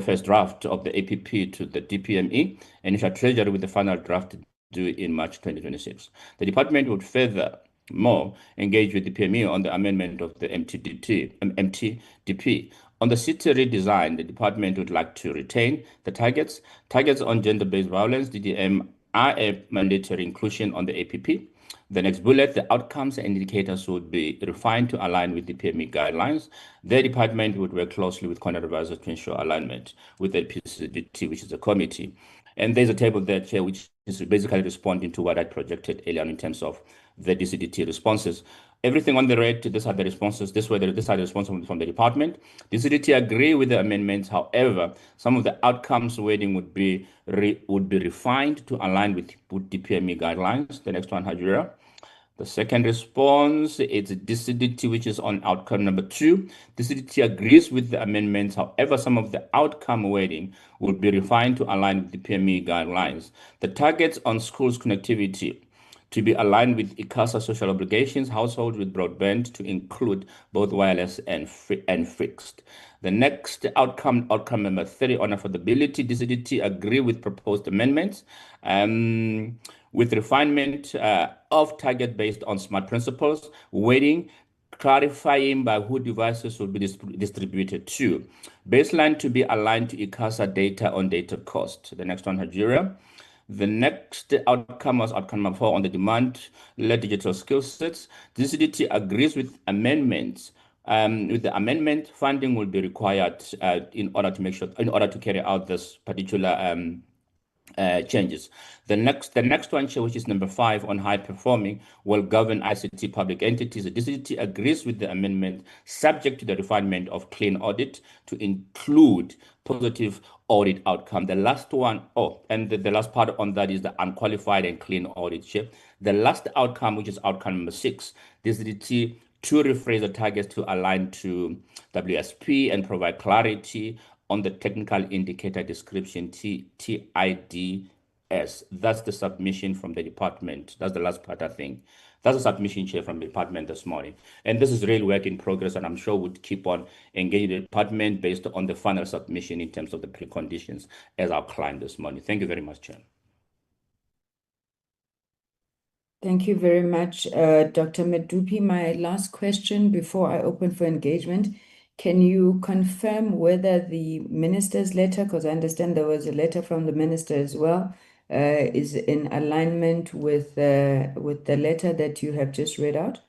first draft of the APP to the DPME and National Treasury with the final draft due in March 2026. The department would furthermore engage with the PME on the amendment of the MTDP. On the city redesign, the department would like to retain the targets. Targets on gender-based violence, DDM, are a mandatory inclusion on the APP. The next bullet, the outcomes and indicators would be refined to align with the PME guidelines. The department would work closely with content advisors to ensure alignment with the PCDT, which is a committee. And there's a table there, Chair, which is basically responding to what I projected earlier in terms of the DCDT responses. Everything on the red, these are the responses. These are the responses from the department. DCDT agree with the amendments. However, some of the outcomes wording would be refined to align with the PME guidelines. The next one, Hajira. The second response is DCDT, which is on outcome number 2. DCDT agrees with the amendments. However, some of the outcome wording will be refined to align with the PME guidelines. The targets on schools connectivity to be aligned with ICASA social obligations, households with broadband to include both wireless and fixed. The next outcome number 3 on affordability, DCDT agree with proposed amendments with refinement of target based on SMART principles, weighting, clarifying by who devices will be distributed to. Baseline to be aligned to ICASA data on data cost. The next one, Nigeria. The next outcome was outcome number 4 on the demand-led digital skill sets. DCDT agrees with amendments. With the amendment, funding will be required in order to carry out this particular changes. The next one, which is number 5 on high performing, will govern ICT public entities. The DCT agrees with the amendment subject to the refinement of clean audit to include positive audit outcome. The last one, and the last part on that is the unqualified and clean audit. The last outcome, which is outcome number 6, DCT to rephrase the targets to align to WSP and provide clarity on the technical indicator description, TIDS. That's the submission from the department. That's the last part, I think. That's a submission, Chair, from the department this morning. And this is real work in progress, and I'm sure we'll keep on engaging the department based on the final submission in terms of the preconditions as outlined this morning. Thank you very much, Chair. Thank you very much, Dr. Medupi. My last question before I open for engagement. Can you confirm whether the minister's letter, because I understand there was a letter from the minister as well, is in alignment with the letter that you have just read out?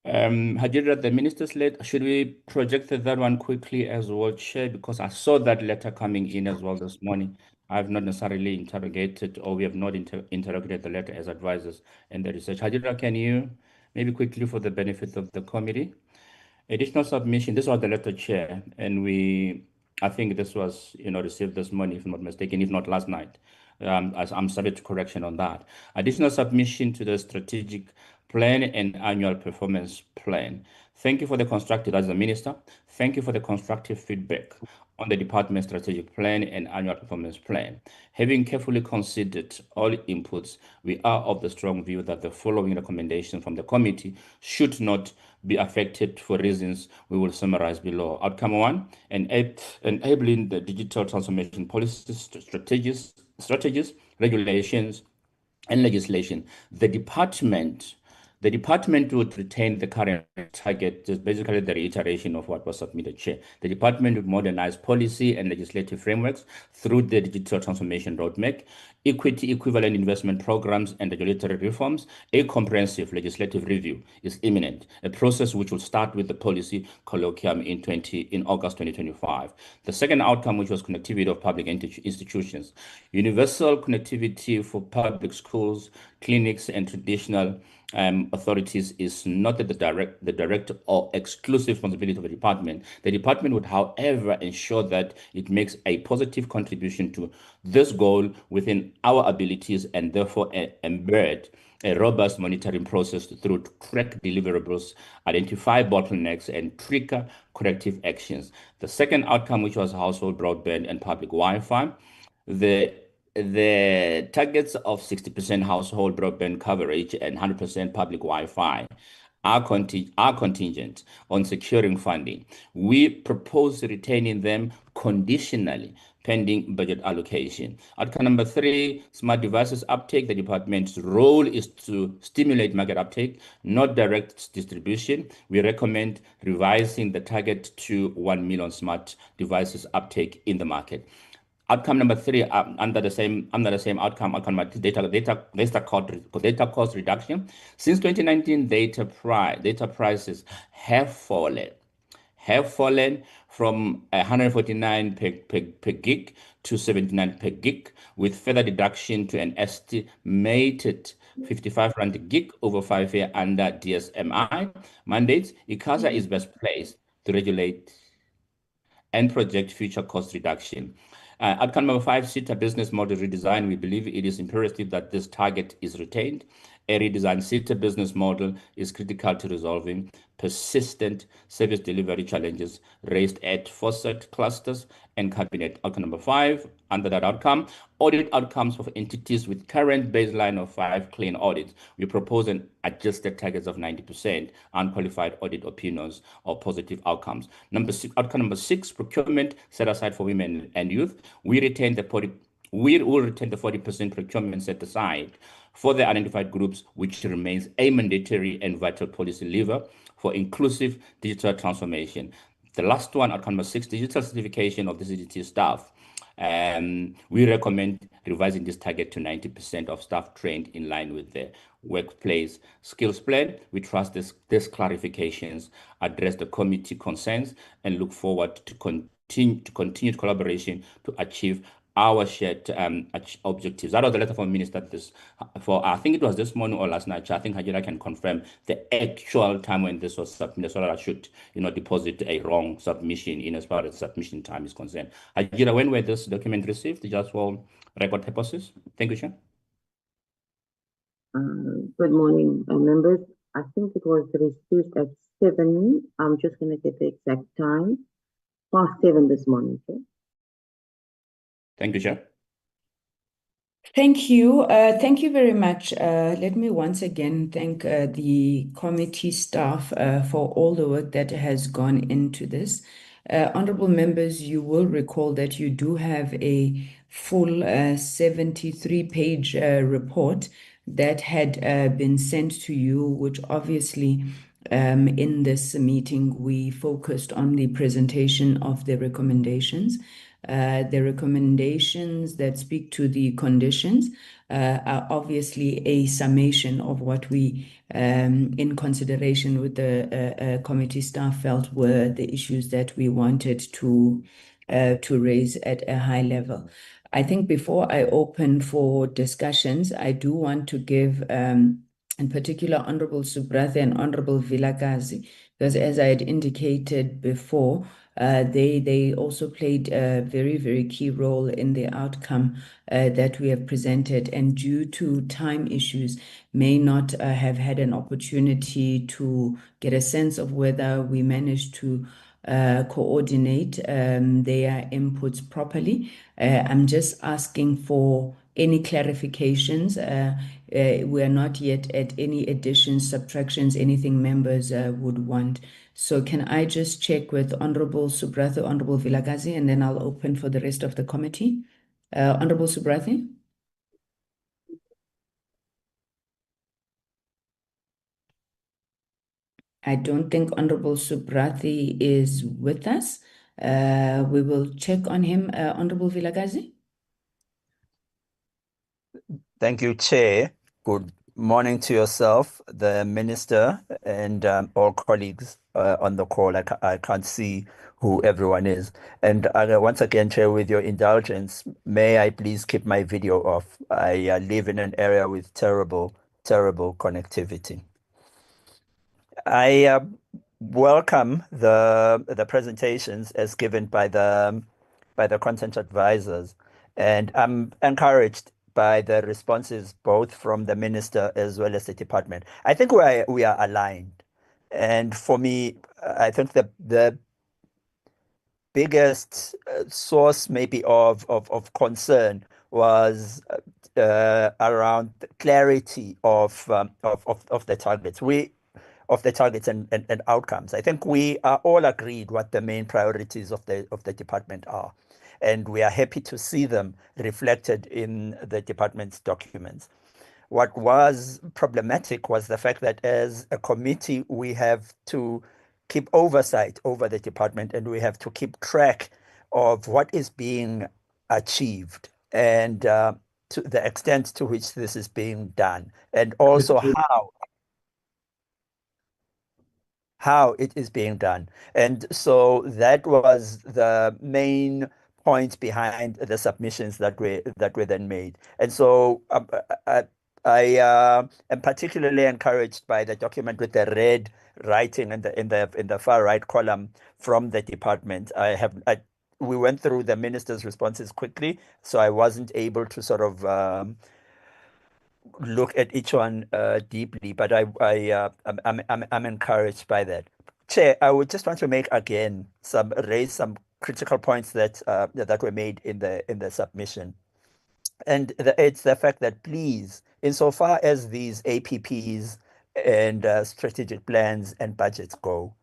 Hajira, the minister's letter, should we project that one quickly as well, Chair? Because I saw that letter coming in as well this morning. I have not necessarily interrogated, or we have not interrogated the letter as advisors in the research. Hajira, can you maybe quickly, for the benefit of the committee? Additional submission, this was the letter, Chair, and I think this was, received this morning, if I'm not mistaken, if not last night. I'm subject to correction on that. Additional submission to the strategic plan and annual performance plan. Thank you for the constructive, as the minister, thank you for the constructive feedback on the department's strategic plan and annual performance plan. Having carefully considered all inputs, we are of the strong view that the following recommendations from the committee should not be affected for reasons we will summarize below. Outcome 1, enabling the digital transformation policies, strategies, regulations, and legislation. The department would retain the current target, just basically the reiteration of what was submitted, Chair. The department would modernize policy and legislative frameworks through the digital transformation roadmap, equity equivalent investment programs, and regulatory reforms. A comprehensive legislative review is imminent, a process which will start with the policy colloquium in August 2025. The second outcome, which was connectivity of public institutions, universal connectivity for public schools, clinics and traditional authorities is not the direct or exclusive responsibility of the department. The department would, however, ensure that it makes a positive contribution to this goal within our abilities, and therefore embed a robust monitoring process through track deliverables, identify bottlenecks, and trigger corrective actions. The second outcome, which was household broadband and public Wi-Fi, the targets of 60% household broadband coverage and 100% public Wi-Fi are contingent on securing funding. We propose retaining them conditionally pending budget allocation. Outcome number 3, smart devices uptake. The department's role is to stimulate market uptake, not direct distribution. We recommend revising the target to 1 million smart devices uptake in the market. Outcome number 3, under the same outcome number data cost reduction. Since 2019, data prices have fallen from 149 per gig to 79 per gig, with further reduction to an estimated 55 rand a gig over 5 years under DSMI mandates. ICASA is best placed to regulate and project future cost reduction. Outcome number 5, SITA business model redesign. We believe it is imperative that this target is retained. A redesigned SITA business model is critical to resolving persistent service delivery challenges raised at FOSET clusters and cabinet. Outcome number 5, under that outcome, audit outcomes for entities with current baseline of 5 clean audits. We propose an adjusted targets of 90% unqualified audit opinions or positive outcomes. Outcome number 6, procurement set aside for women and youth. We will retain the 40% procurement set aside for the identified groups, which remains a mandatory and vital policy lever for inclusive digital transformation. The last one, outcome number 6, digital certification of the CDT staff. We recommend revising this target to 90% of staff trained in line with the workplace skills plan. We trust these clarifications address the committee concerns and look forward to continued collaboration to achieve our shared objectives. That was the letter from Minister I think it was this morning or last night. I think Hajira can confirm the actual time when this was submitted, so that I should deposit a wrong submission in as far as submission time is concerned. Hajira, when were this document received? Just for record purposes. Thank you, Chair. Good morning, members. I think it was received at 7. I'm just going to get the exact time. Past 7 this morning, okay? Thank you, Chair. Thank you. Thank you very much. Let me once again thank the committee staff for all the work that has gone into this. Honorable members, you will recall that you do have a full 73-page report that had been sent to you, which obviously in this meeting we focused on the presentation of the recommendations. The recommendations that speak to the conditions are obviously a summation of what we, in consideration with the committee staff, felt were the issues that we wanted to raise at a high level. I think before I open for discussions, I do want to give, in particular, Honorable Subrathe and Honorable Vilakazi, because as I had indicated before, they also played a very, very key role in the outcome that we have presented, and due to time issues, may not have had an opportunity to get a sense of whether we managed to coordinate their inputs properly. I'm just asking for any clarifications. We are not yet at any additions, subtractions, anything members would want. So can I just check with Honorable Subrathe, Honorable Vilakazi, and then I'll open for the rest of the committee. Honorable Subrathe? I don't think Honorable Subrathe is with us. We will check on him. Honorable Vilakazi? Thank you, Chair. Good morning to yourself, the minister, and all colleagues on the call. I can't see who everyone is. And once again, Chair, with your indulgence, may I please keep my video off? I live in an area with terrible connectivity. I welcome the presentations as given by the content advisors, and I'm encouraged by the responses both from the minister as well as the department. I think we are aligned, and for me, I think the biggest source maybe of concern was around the clarity of the targets. Of the targets and outcomes. I think we are all agreed what the main priorities of the department are, and we are happy to see them reflected in the department's documents. What was problematic was the fact that as a committee, we have to keep oversight over the department, and we have to keep track of what is being achieved and to the extent to which this is being done, and also how it is being done. And so that was the main point behind the submissions that were then made. And so I am particularly encouraged by the document with the red writing in the far right column from the department. We went through the minister's responses quickly, so I wasn't able to sort of look at each one deeply, but I'm encouraged by that. Chair, I would just want to make again raise some critical points that were made in the submission, and it's the fact that please, insofar as these APPs and strategic plans and budgets go,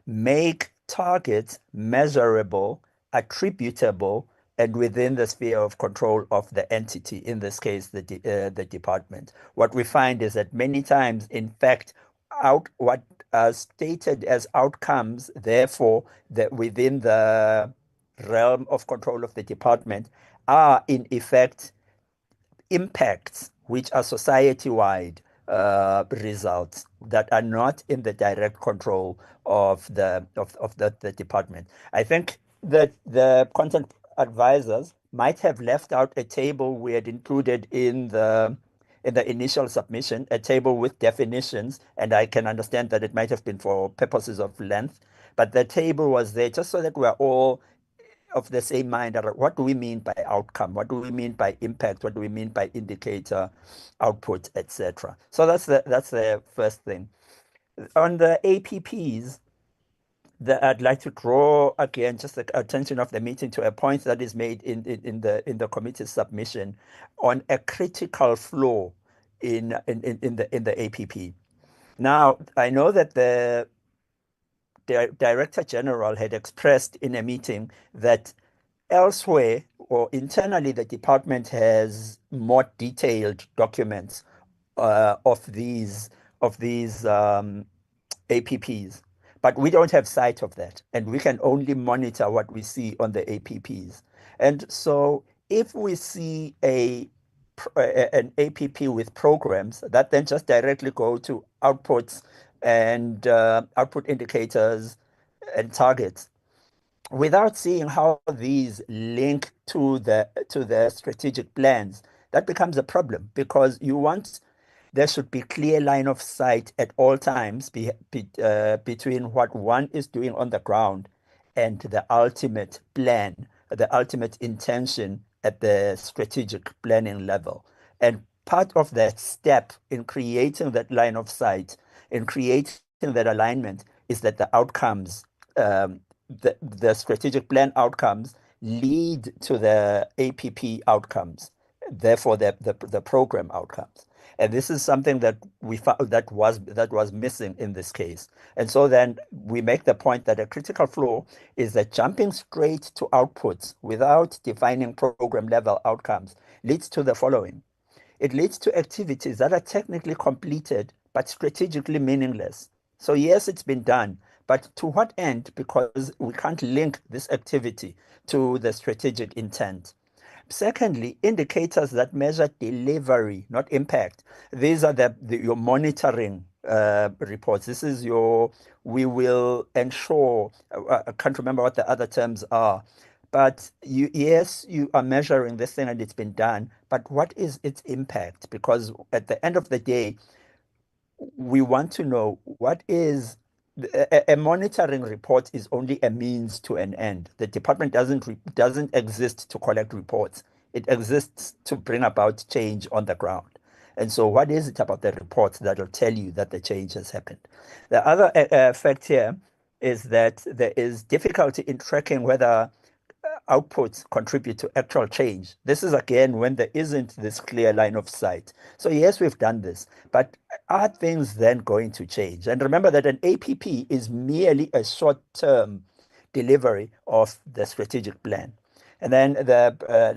make targets measurable, attributable, and within the sphere of control of the entity, in this case, the department. What we find is that many times, in fact, what are stated as outcomes, therefore, that within the realm of control of the department, are in effect impacts which are society-wide results that are not in the direct control of the department. I think that the content advisors might have left out a table we had included in the initial submission, a table with definitions, and I can understand that it might have been for purposes of length, but the table was there just so that we're all of the same mind. What do we mean by outcome? What do we mean by impact? What do we mean by indicator, output, etc.? So that's the first thing. On the APPs, I'd like to draw again just the attention of the meeting to a point that is made in the committee's submission on a critical flaw in the APP. Now, I know that the Director General had expressed in a meeting that elsewhere or internally, the department has more detailed documents of these APPs, but we don't have sight of that, and we can only monitor what we see on the APPs. And so, if we see an APP with programs that then just directly go to outputs and output indicators and targets, without seeing how these link to the strategic plans, that becomes a problem, because there should be clear line of sight at all times between what one is doing on the ground and the ultimate plan, the ultimate intention at the strategic planning level. And part of that step in creating that line of sight, in creating that alignment, is that the outcomes, the strategic plan outcomes lead to the APP outcomes, therefore the program outcomes. And this is something that we found that was missing in this case. And so then we make the point that a critical flaw is that jumping straight to outputs without defining program level outcomes leads to the following. It leads to activities that are technically completed but strategically meaningless. So yes, it's been done, but to what end? Because we can't link this activity to the strategic intent. Secondly, indicators that measure delivery, not impact. These are your monitoring reports. This is your, we will ensure, I can't remember what the other terms are, but yes, you are measuring this thing and it's been done, but what is its impact? Because at the end of the day, we want to know what is a monitoring report is only a means to an end. The department doesn't exist to collect reports. It exists to bring about change on the ground. And so what is it about the reports that will tell you that the change has happened? The other fact here is that there is difficulty in tracking whether outputs contribute to actual change. This is again when there isn't this clear line of sight. So yes, we've done this, but are things then going to change? And remember that an APP is merely a short-term delivery of the strategic plan. And then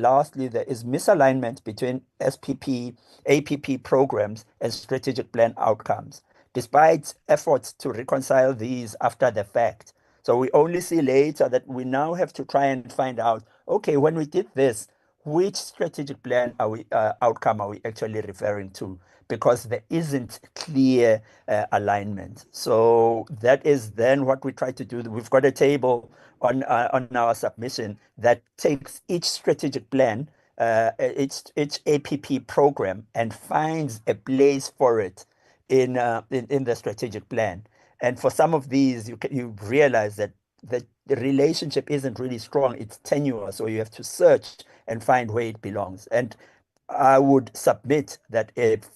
lastly, there is misalignment between SPP, APP programs and strategic plan outcomes, despite efforts to reconcile these after the fact. So we only see later that we now have to try and find out, okay, when we did this, which strategic plan outcome are we actually referring to? Because there isn't clear alignment. So that is then what we try to do. We've got a table on our submission that takes each strategic plan, each APP program, and finds a place for it in the strategic plan. And for some of these, you realize that the relationship isn't really strong. It's tenuous, so you have to search and find where it belongs. And I would submit that if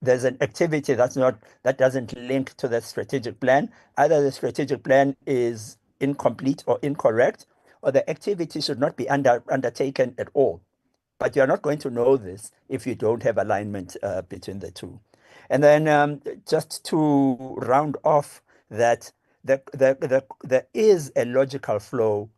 there's an activity that doesn't link to the strategic plan, either the strategic plan is incomplete or incorrect, or the activity should not be undertaken at all. But you're not going to know this if you don't have alignment between the two. And then just to round off that, there is a logical flow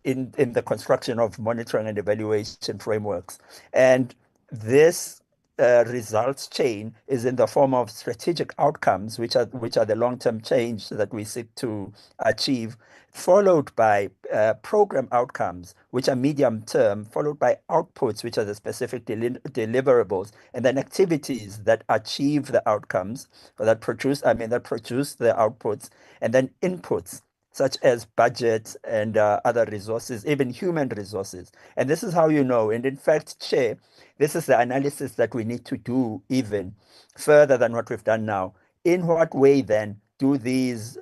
in the construction of monitoring and evaluation frameworks. And this results chain is in the form of strategic outcomes, which are the long-term change that we seek to achieve, followed by program outcomes, which are medium-term, followed by outputs, which are the specific deliverables, and then activities that achieve the outcomes, or that produce the outputs, and then inputs, such as budget and other resources, even human resources. And this is how you know. And in fact, Chair, this is the analysis that we need to do even further than what we've done now. In what way then do these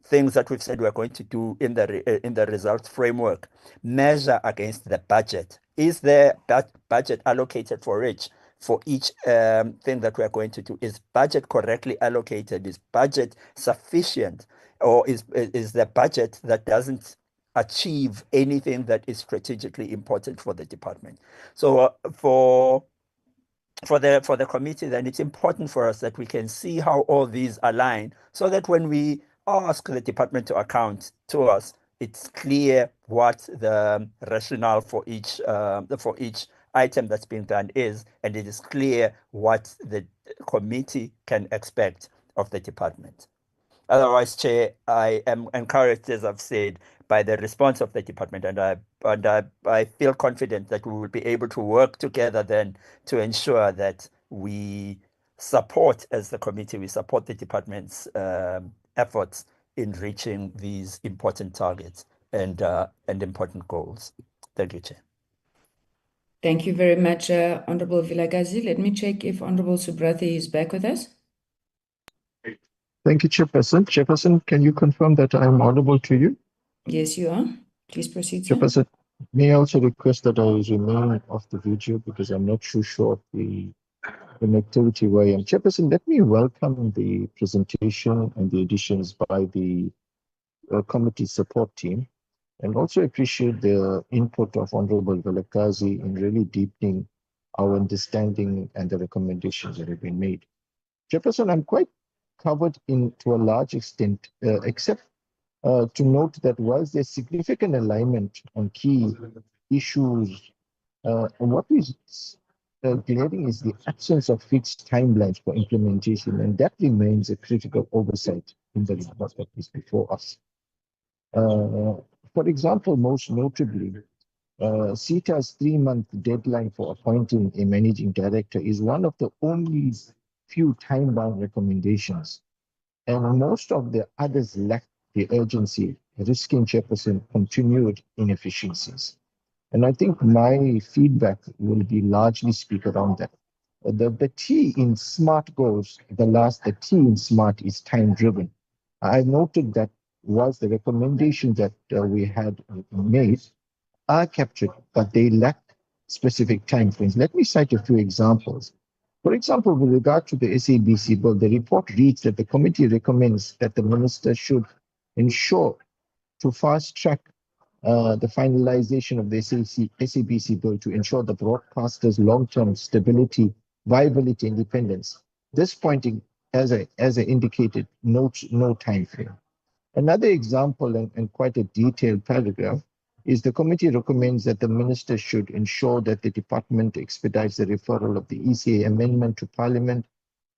things that we've said we're going to do in the results framework measure against the budget? Is there that budget allocated for each thing that we're going to do? Is budget correctly allocated? Is budget sufficient? Or is the budget that doesn't achieve anything that is strategically important for the department? So for the committee, then it's important for us that we can see how all these align, so that when we ask the department to account to us, it's clear what the rationale for each item that's being done is, and it is clear what the committee can expect of the department. Otherwise, Chair, I am encouraged, as I've said, by the response of the department, and I feel confident that we will be able to work together then to ensure that we support, as the committee, we support the department's efforts in reaching these important targets and important goals. Thank you, Chair. Thank you very much, Honorable Vilakazi. Let me check if Honorable Subrathi is back with us. Thank you, Chairperson. Chairperson, can you confirm that I am audible to you? Yes, you are. Please proceed, sir. Chairperson, may I also request that I remain off the video because I'm not too sure of the connectivity where I am. Chairperson, let me welcome the presentation and the additions by the committee support team, and also appreciate the input of Honorable Vilakazi in really deepening our understanding and the recommendations that have been made. Chairperson, I'm quite covered to a large extent, except to note that whilst there's significant alignment on key issues, what is glaring is the absence of fixed timelines for implementation, and that remains a critical oversight in the report that is before us. For example, most notably, CETA's 3-month deadline for appointing a managing director is one of the only few time-bound recommendations, and most of the others lack the urgency, risking Chairperson continued inefficiencies. And I think my feedback will be largely speak around that. The T in SMART goals, the T in SMART is time-driven. I noted that was the recommendation that we had made are captured, but they lack specific timeframes. Let me cite a few examples. For example, with regard to the SABC bill, the report reads that the committee recommends that the minister should ensure to fast track the finalization of the SABC bill to ensure the broadcaster's long-term stability, viability, independence. This pointing, as I indicated, no time frame. Another example and quite a detailed paragraph is the committee recommends that the minister should ensure that the department expedites the referral of the ECA amendment to Parliament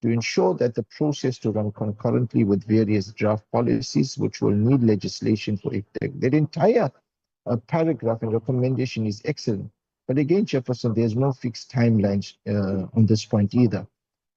to ensure that the process to run concurrently with various draft policies which will need legislation for it. That entire paragraph and recommendation is excellent. But again, Chairperson, there's no fixed timelines on this point either.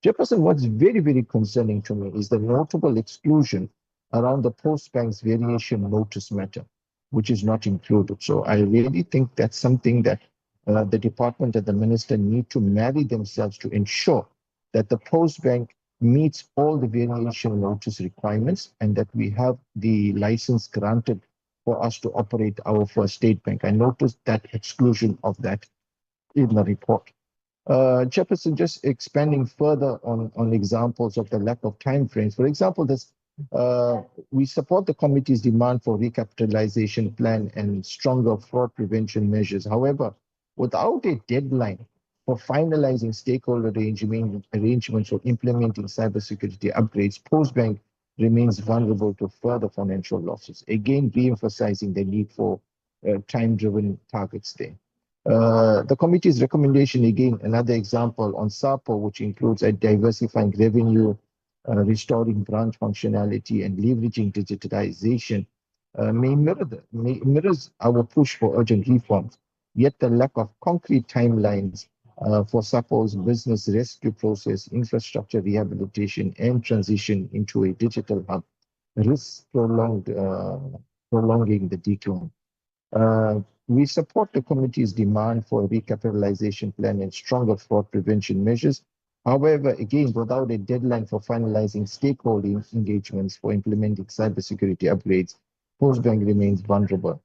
Chairperson, what's very, very concerning to me is the notable exclusion around the Postbank's variation notice matter, which is not included. So I really think that's something that the department and the minister need to marry themselves to ensure that the Postbank meets all the variation notice requirements and that we have the license granted for us to operate our first state bank. I noticed that exclusion of that in the report. Chairperson, just expanding further on examples of the lack of timeframes. For example, we support the committee's demand for recapitalization plan and stronger fraud prevention measures. However, without a deadline for finalizing stakeholder arrangements for implementing cybersecurity upgrades, Postbank remains vulnerable to further financial losses. Again, re-emphasizing the need for time-driven targets there. The committee's recommendation, again, another example on SAPO, which includes a diversifying revenue, restoring branch functionality, and leveraging digitization, mirrors our push for urgent reforms. Yet the lack of concrete timelines for SAPO's business rescue process, infrastructure rehabilitation, and transition into a digital hub risks prolonging the decline. We support the committee's demand for a recapitalization plan and stronger fraud prevention measures. However, again, without a deadline for finalizing stakeholder engagements for implementing cybersecurity upgrades, Postbank remains vulnerable.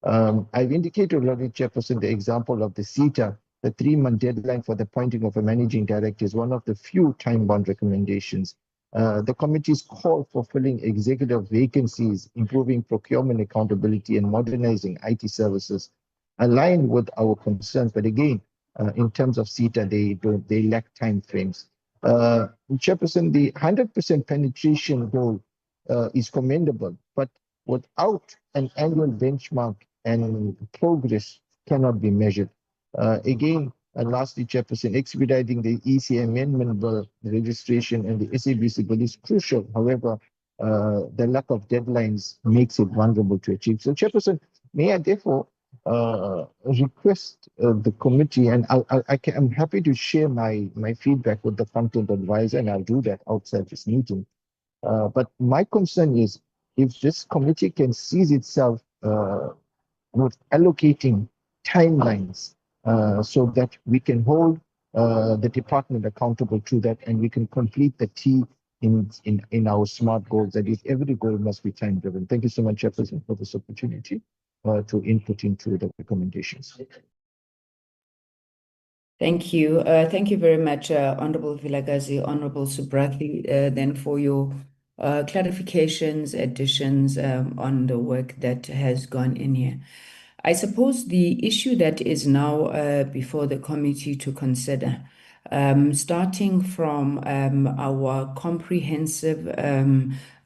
I've indicated already, Chairperson, the example of the CETA, the 3-month deadline for the appointing of a managing director is one of the few time-bound recommendations. The committee's call for filling executive vacancies, improving procurement accountability, and modernizing IT services align with our concerns. But again, in terms of CETA, they lack time frames. Chairperson, the 100% penetration goal is commendable, but without an annual benchmark and progress cannot be measured. Again, and lastly, Chairperson, expediting the EC amendment bill, the registration, and the SABC bill is crucial. However, the lack of deadlines makes it vulnerable to achieve. So, Chairperson, may I therefore request the committee, and I'm happy to share my feedback with the content advisor, and I'll do that outside this meeting. But my concern is if this committee can seize itself with allocating timelines so that we can hold the department accountable to that, and we can complete the T in our SMART goals. That is, every goal must be time driven. Thank you so much, Chairperson, for this opportunity to input into the recommendations. Thank you. Thank you very much, Honorable Vilakazi, Honorable Subrathi, then for your clarifications, additions on the work that has gone in here. I suppose the issue that is now before the committee to consider, starting from our comprehensive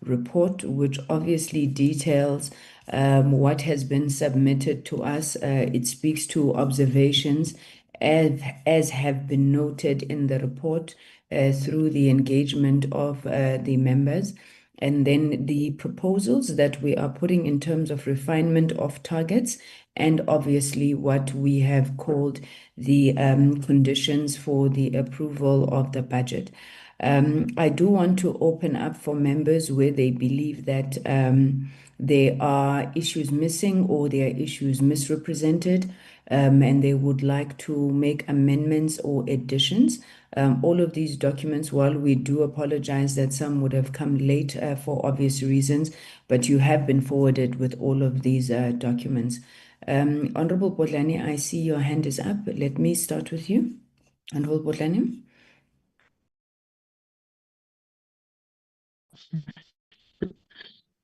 report, which obviously details what has been submitted to us. It speaks to observations as have been noted in the report through the engagement of the members. and then the proposals that we are putting in terms of refinement of targets, and obviously what we have called the conditions for the approval of the budget. I do want to open up for members where they believe that there are issues missing or there are issues misrepresented, and they would like to make amendments or additions. All of these documents, while we do apologize that some would have come late for obvious reasons, but you have been forwarded with all of these documents. Honorable Botlani, I see your hand is up. Let me start with you. Honorable Botlani.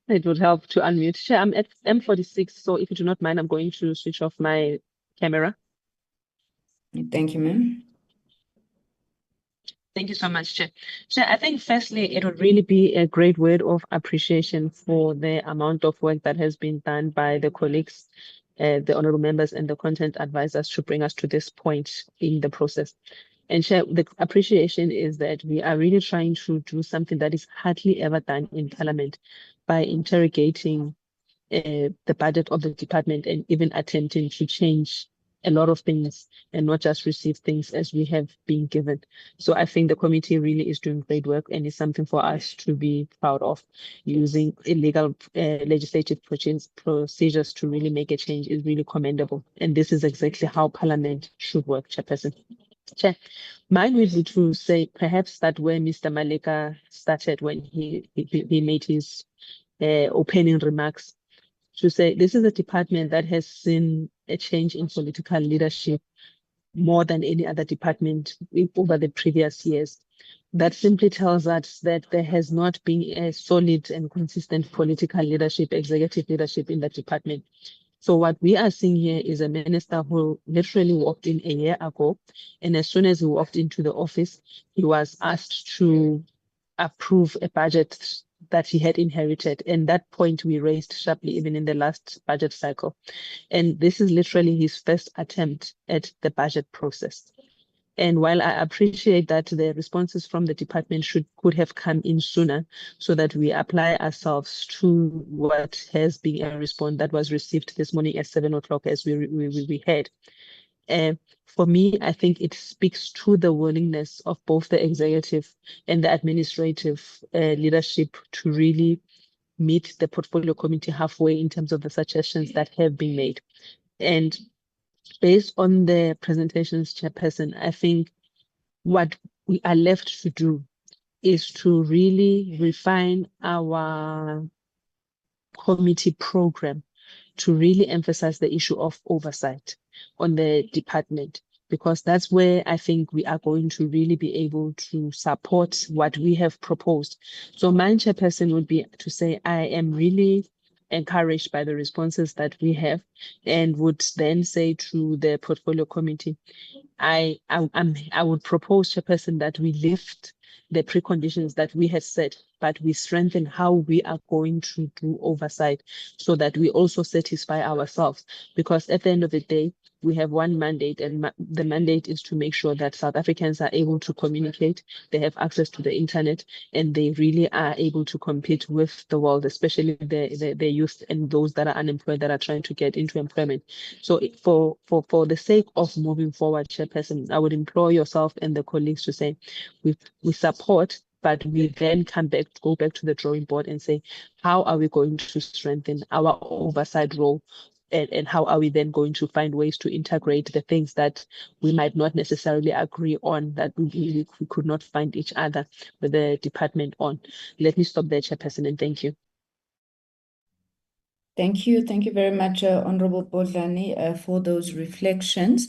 It would help to unmute. Chair, I'm at M46, so if you do not mind, I'm going to switch off my camera. Thank you, ma'am. Thank you so much, Chair. Chair, I think firstly, it would really be a great word of appreciation for the amount of work that has been done by the colleagues, the honorable members and the content advisors to bring us to this point in the process. And Chair, the appreciation is that we are really trying to do something that is hardly ever done in Parliament by interrogating the budget of the department and even attempting to change a lot of things and not just receive things as we have been given. So I think the committee really is doing great work and it's something for us to be proud of. Using illegal legislative procedures to really make a change is really commendable. And this is exactly how Parliament should work, Chairperson. Chair, mine would be to say perhaps that where Mr. Maleka started when he made his opening remarks, to say this is a department that has seen a change in political leadership more than any other department over the previous years. That simply tells us that there has not been a solid and consistent political leadership, executive leadership in that department. So what we are seeing here is a minister who literally walked in a year ago, and as soon as he walked into the office, he was asked to approve a budget that he had inherited. And that point we raised sharply even in the last budget cycle. And this is literally his first attempt at the budget process. And while I appreciate that the responses from the department could have come in sooner so that we apply ourselves to what has been a response that was received this morning at 7 o'clock as we had. For me, I think it speaks to the willingness of both the executive and the administrative leadership to really meet the portfolio committee halfway in terms of the suggestions that have been made. And based on the presentations, Chairperson, I think what we are left to do is to really refine our committee program to really emphasize the issue of oversight on the department, because that's where I think we are going to really be able to support what we have proposed. So my Chairperson would be to say, I am really encouraged by the responses that we have and would then say to the portfolio committee, I would propose, Chairperson, that we lift the preconditions that we had set, but we strengthen how we are going to do oversight so that we also satisfy ourselves. Because at the end of the day, we have one mandate, and the mandate is to make sure that South Africans are able to communicate, they have access to the internet, and they really are able to compete with the world, especially the youth and those that are unemployed that are trying to get into employment. So for the sake of moving forward, Chairperson, I would implore yourself and the colleagues to say, we support, but we then go back to the drawing board and say, how are we going to strengthen our oversight role? And how are we then going to find ways to integrate the things that we might not necessarily agree on, that we could not find each other with the department on? Let me stop there, Chairperson, and thank you. Thank you. Thank you very much, Honorable Bodlani, for those reflections.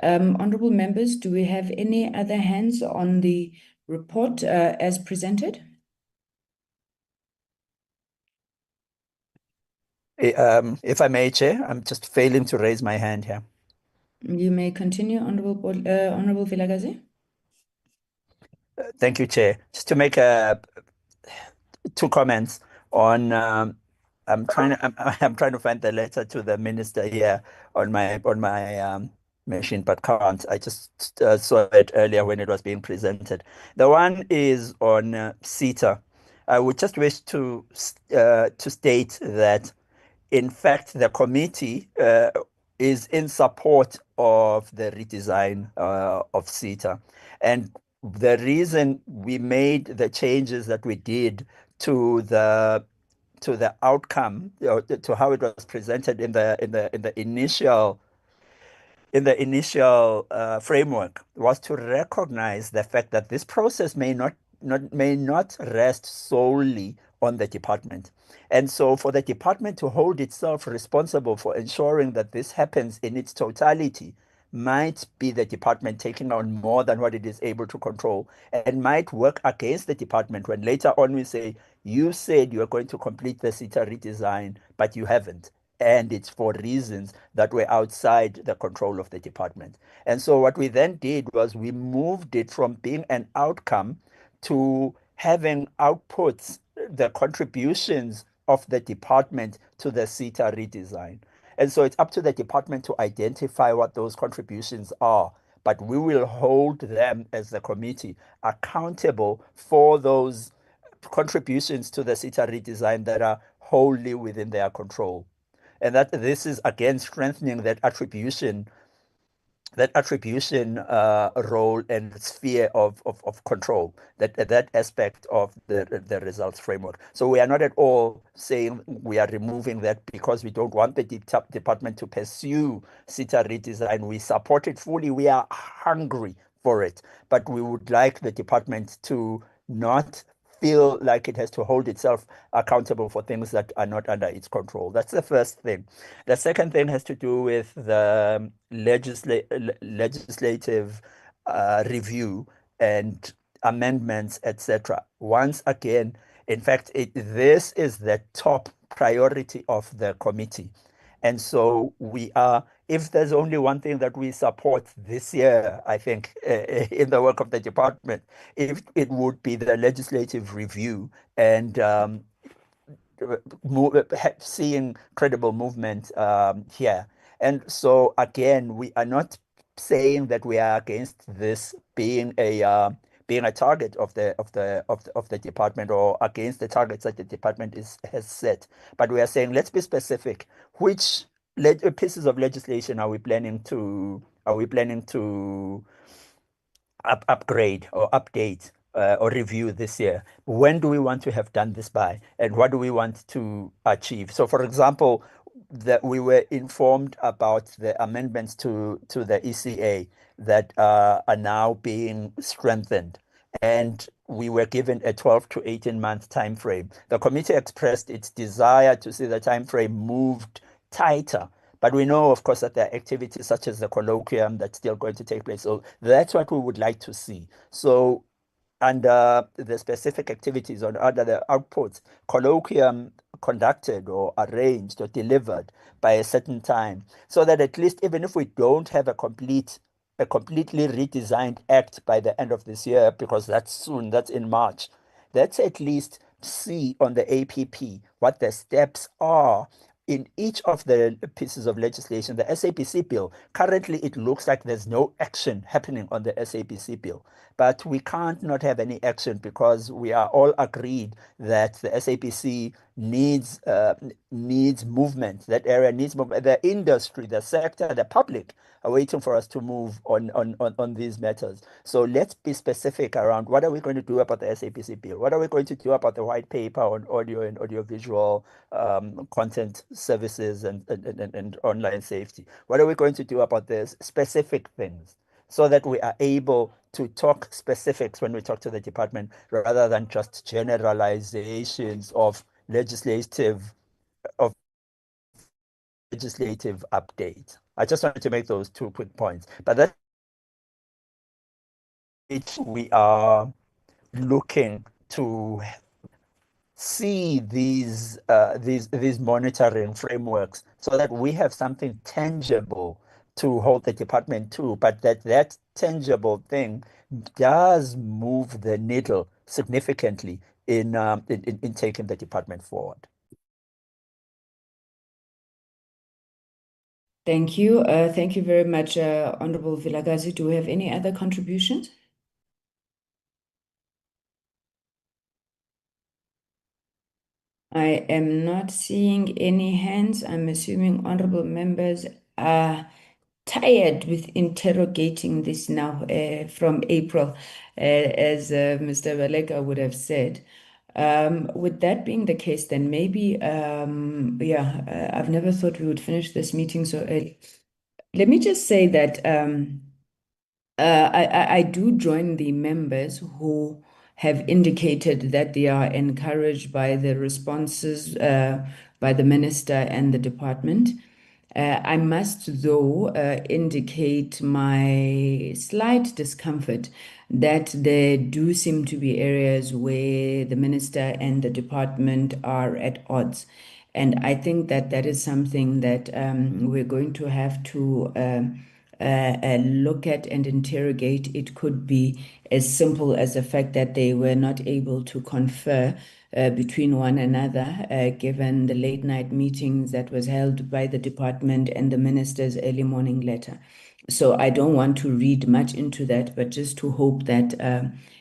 Honorable members, do we have any other hands on the report as presented? If I may, Chair, I'm just failing to raise my hand here. You may continue, Honorable Vilakazi. Thank you, Chair. Just to make two comments on. I'm trying to find the letter to the minister here on my machine, but can't. I just saw it earlier when it was being presented. The one is on CETA. I would just wish to state that, in fact, the committee is in support of the redesign of SETA. And the reason we made the changes that we did to the outcome, to how it was presented in the initial framework, was to recognize the fact that this process may not rest solely on the department. And so for the department to hold itself responsible for ensuring that this happens in its totality might be the department taking on more than what it is able to control, and might work against the department when later on we say, you said you are going to complete the SETA redesign, but you haven't. And it's for reasons that were outside the control of the department. And so what we then did was we moved it from being an outcome to having outputs, the contributions of the department to the SETA redesign. And so it's up to the department to identify what those contributions are. But we will hold them as the committee accountable for those contributions to the SETA redesign that are wholly within their control. And that this is again strengthening that attribution role and sphere of control, that aspect of the results framework. So we are not at all saying we are removing that because we don't want the department to pursue SETA redesign. We support it fully. We are hungry for it, but we would like the department to not feel like it has to hold itself accountable for things that are not under its control. That's the first thing. The second thing has to do with the legislative review and amendments, etc. Once again, in fact, this is the top priority of the committee. And so we are, if there's only one thing that we support this year, I think, in the work of the department, if it would be the legislative review and seeing credible movement here. And so again, we are not saying that we are against this being a target of the department, or against the targets that the department has set. But we are saying, let's be specific. Which pieces of legislation are we planning to upgrade or update or review this year? When do we want to have done this by, and what do we want to achieve? So, for example, that we were informed about the amendments to the ECA that are now being strengthened, and we were given a 12 to 18-month time frame. The committee expressed its desire to see the time frame moved tighter. But we know, of course, that there are activities such as the colloquium that's still going to take place. So that's what we would like to see. So under the specific activities or under the outputs, colloquium conducted or arranged or delivered by a certain time, so that at least even if we don't have a completely redesigned act by the end of this year, because that's soon, that's in March, let's at least see on the APP what the steps are in each of the pieces of legislation. The SABC bill, currently it looks like there's no action happening on the SABC bill, but we can't not have any action because we are all agreed that the SABC needs movement. That area needs movement. The industry, the sector, the public are waiting for us to move on these matters. So let's be specific around what are we going to do about the SABC bill? What are we going to do about the white paper on audio and audiovisual content services and online safety? What are we going to do about this specific things, so that we are able to talk specifics when we talk to the department, rather than just generalizations of legislative update. I just wanted to make those 2 quick points. But that we are looking to see these monitoring frameworks, so that we have something tangible to hold the department to, but that tangible thing does move the needle significantly in taking the department forward. Thank you. Thank you very much, Honorable Vilakazi. Do we have any other contributions? I am not seeing any hands. I'm assuming honorable members are tired with interrogating this now from April, as Mr. Valeka would have said. With that being the case, then maybe, I've never thought we would finish this meeting so early. Let me just say that I do join the members who have indicated that they are encouraged by the responses by the minister and the department. I must, though, indicate my slight discomfort that there do seem to be areas where the minister and the department are at odds. And I think that that is something that we're going to have to look at and interrogate. It could be as simple as the fact that they were not able to confer between one another, given the late night meetings that was held by the department and the minister's early morning letter. So I don't want to read much into that, but just to hope that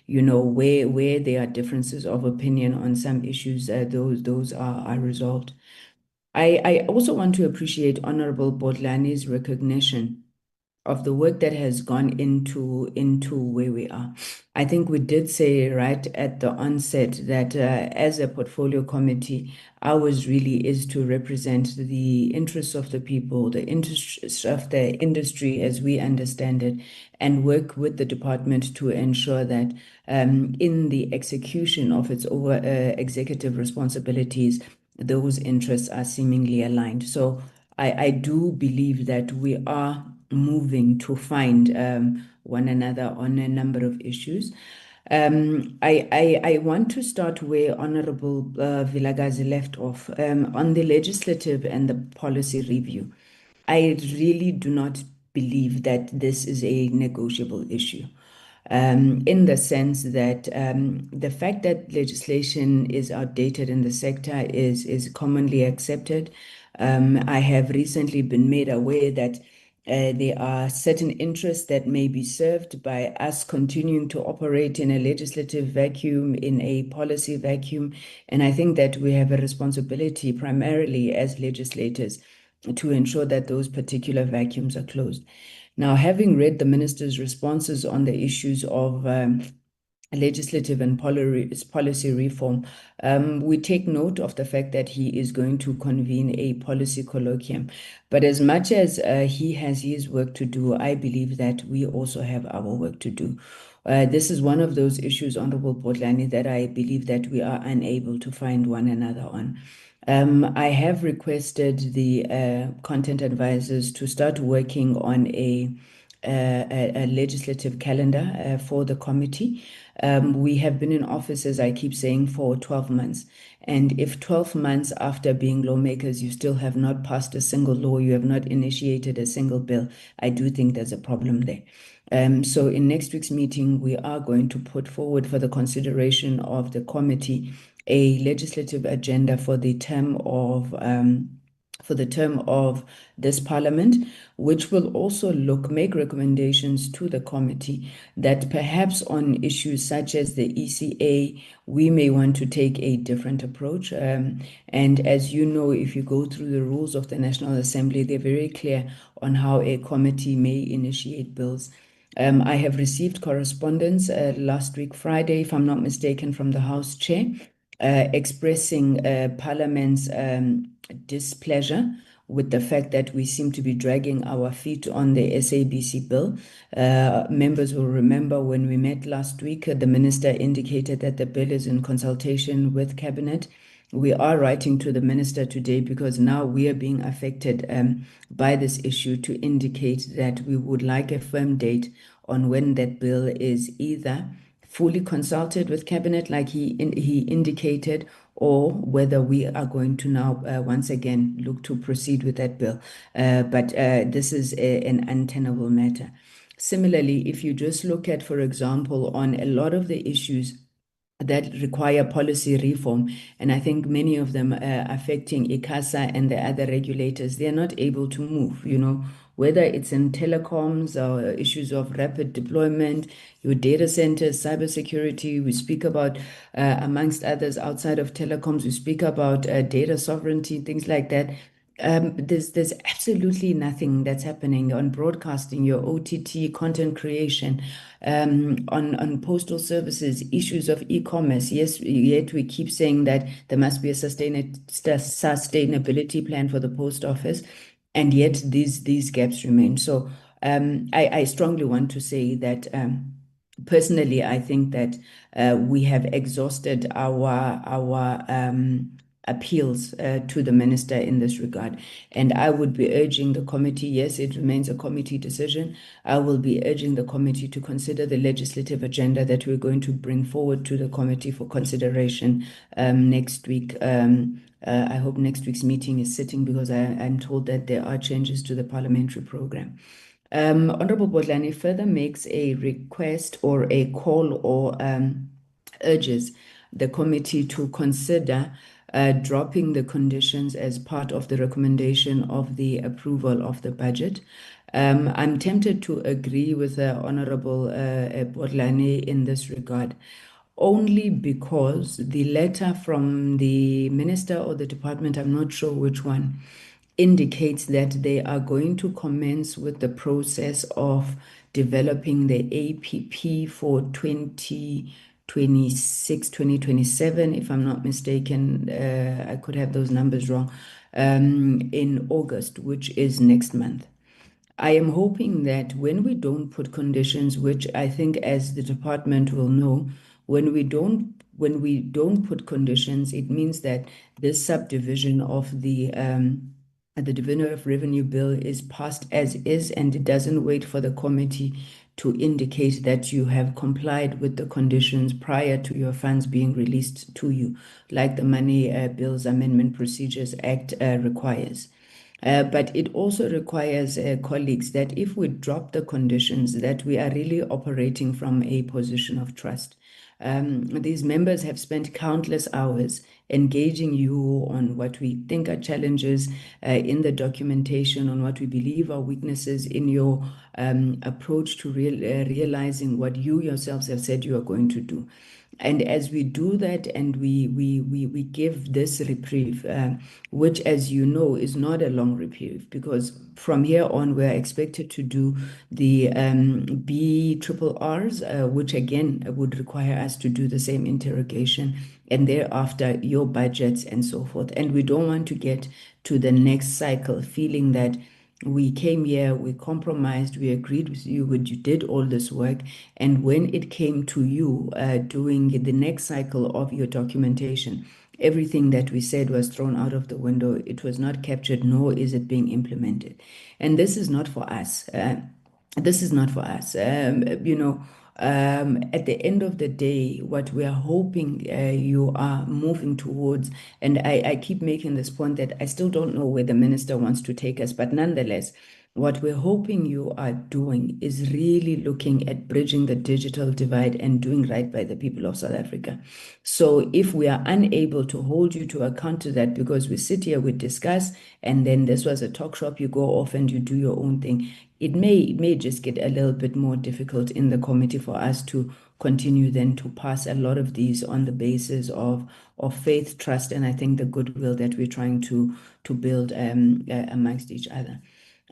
where there are differences of opinion on some issues, those are resolved. I also want to appreciate Honorable Bodlani's recognition of the work that has gone into where we are. I think we did say right at the onset that as a portfolio committee, ours really is to represent the interests of the people, the interests of the industry as we understand it, and work with the department to ensure that in the execution of its executive responsibilities, those interests are seemingly aligned. So I do believe that we are moving to find one another on a number of issues. I want to start where Honorable Vilakazi left off on the legislative and the policy review. I really do not believe that this is a negotiable issue. In the sense that the fact that legislation is outdated in the sector is commonly accepted. I have recently been made aware that there are certain interests that may be served by us continuing to operate in a legislative vacuum, in a policy vacuum. And I think that we have a responsibility primarily as legislators to ensure that those particular vacuums are closed. Now, having read the minister's responses on the issues of legislative and policy reform, we take note of the fact that he is going to convene a policy colloquium. But as much as he has his work to do, I believe that we also have our work to do. This is one of those issues, Honorable Potlani, that I believe that we are unable to find one another on. I have requested the content advisors to start working on a legislative calendar for the committee. We have been in office, as I keep saying, for 12 months. And if 12 months after being lawmakers, you still have not passed a single law, you have not initiated a single bill, I do think there's a problem there. So in next week's meeting, we are going to put forward for the consideration of the committee a legislative agenda for the term of this parliament, which will also make recommendations to the committee that perhaps on issues such as the ECA, we may want to take a different approach. And as you know, if you go through the rules of the National Assembly, they're very clear on how a committee may initiate bills. I have received correspondence last week, Friday, if I'm not mistaken, from the House Chair, expressing Parliament's displeasure with the fact that we seem to be dragging our feet on the SABC bill. Members will remember when we met last week, the minister indicated that the bill is in consultation with Cabinet. We are writing to the minister today because now we are being affected by this issue to indicate that we would like a firm date on when that bill is either fully consulted with Cabinet, like he indicated, or whether we are going to now once again look to proceed with that bill. But this is an untenable matter. Similarly, if you just look at, for example, on a lot of the issues that require policy reform, and I think many of them affecting ICASA and the other regulators, they're not able to move. whether it's in telecoms or issues of rapid deployment, your data centers, cybersecurity. We speak about, amongst others, outside of telecoms, we speak about data sovereignty, things like that. There's absolutely nothing that's happening on broadcasting, your OTT content creation, on postal services, issues of e-commerce. Yes, yet we keep saying that there must be a sustainability plan for the post office, and yet these gaps remain. So I strongly want to say that personally, I think that we have exhausted our appeals to the minister in this regard. And I would be urging the committee, yes, it remains a committee decision. I will be urging the committee to consider the legislative agenda that we're going to bring forward to the committee for consideration next week. I hope next week's meeting is sitting, because I'm told that there are changes to the parliamentary program. Honorable Bodlani further makes a request or a call, or urges the committee to consider dropping the conditions as part of the recommendation of the approval of the budget. I'm tempted to agree with Honorable Bodlani in this regard, only because the letter from the minister or the department, I'm not sure which one, indicates that they are going to commence with the process of developing the APP for 2026, 2027, if I'm not mistaken. I could have those numbers wrong, in August, which is next month. I am hoping that when we don't put conditions, which I think, as the department will know, when we don't put conditions, it means that this subdivision of the Division of Revenue bill is passed as is, and it doesn't wait for the committee to indicate that you have complied with the conditions prior to your funds being released to you, like the Money Bills Amendment Procedures Act requires. But it also requires, colleagues, that if we drop the conditions, that we are really operating from a position of trust. These members have spent countless hours engaging you on what we think are challenges in the documentation, on what we believe are weaknesses in your approach to realizing what you yourselves have said you are going to do. And as we do that, and we give this reprieve, which, as you know, is not a long reprieve, because from here on we're expected to do the BRRRs, which again would require us to do the same interrogation, and thereafter your budgets and so forth. And we don't want to get to the next cycle feeling that we came here, we compromised, we agreed with you, you did all this work, and when it came to you doing the next cycle of your documentation, everything that we said was thrown out of the window. It was not captured, nor is it being implemented. And this is not for us. This is not for us. At the end of the day, what we are hoping you are moving towards, and I keep making this point that I still don't know where the minister wants to take us, but nonetheless, what we're hoping you are doing is really looking at bridging the digital divide and doing right by the people of South Africa. So if we are unable to hold you to account to that, because we sit here, we discuss, and then this was a talk shop, you go off and you do your own thing, it may just get a little bit more difficult in the committee for us to continue then to pass a lot of these on the basis of faith, trust, and I think the goodwill that we're trying to build amongst each other.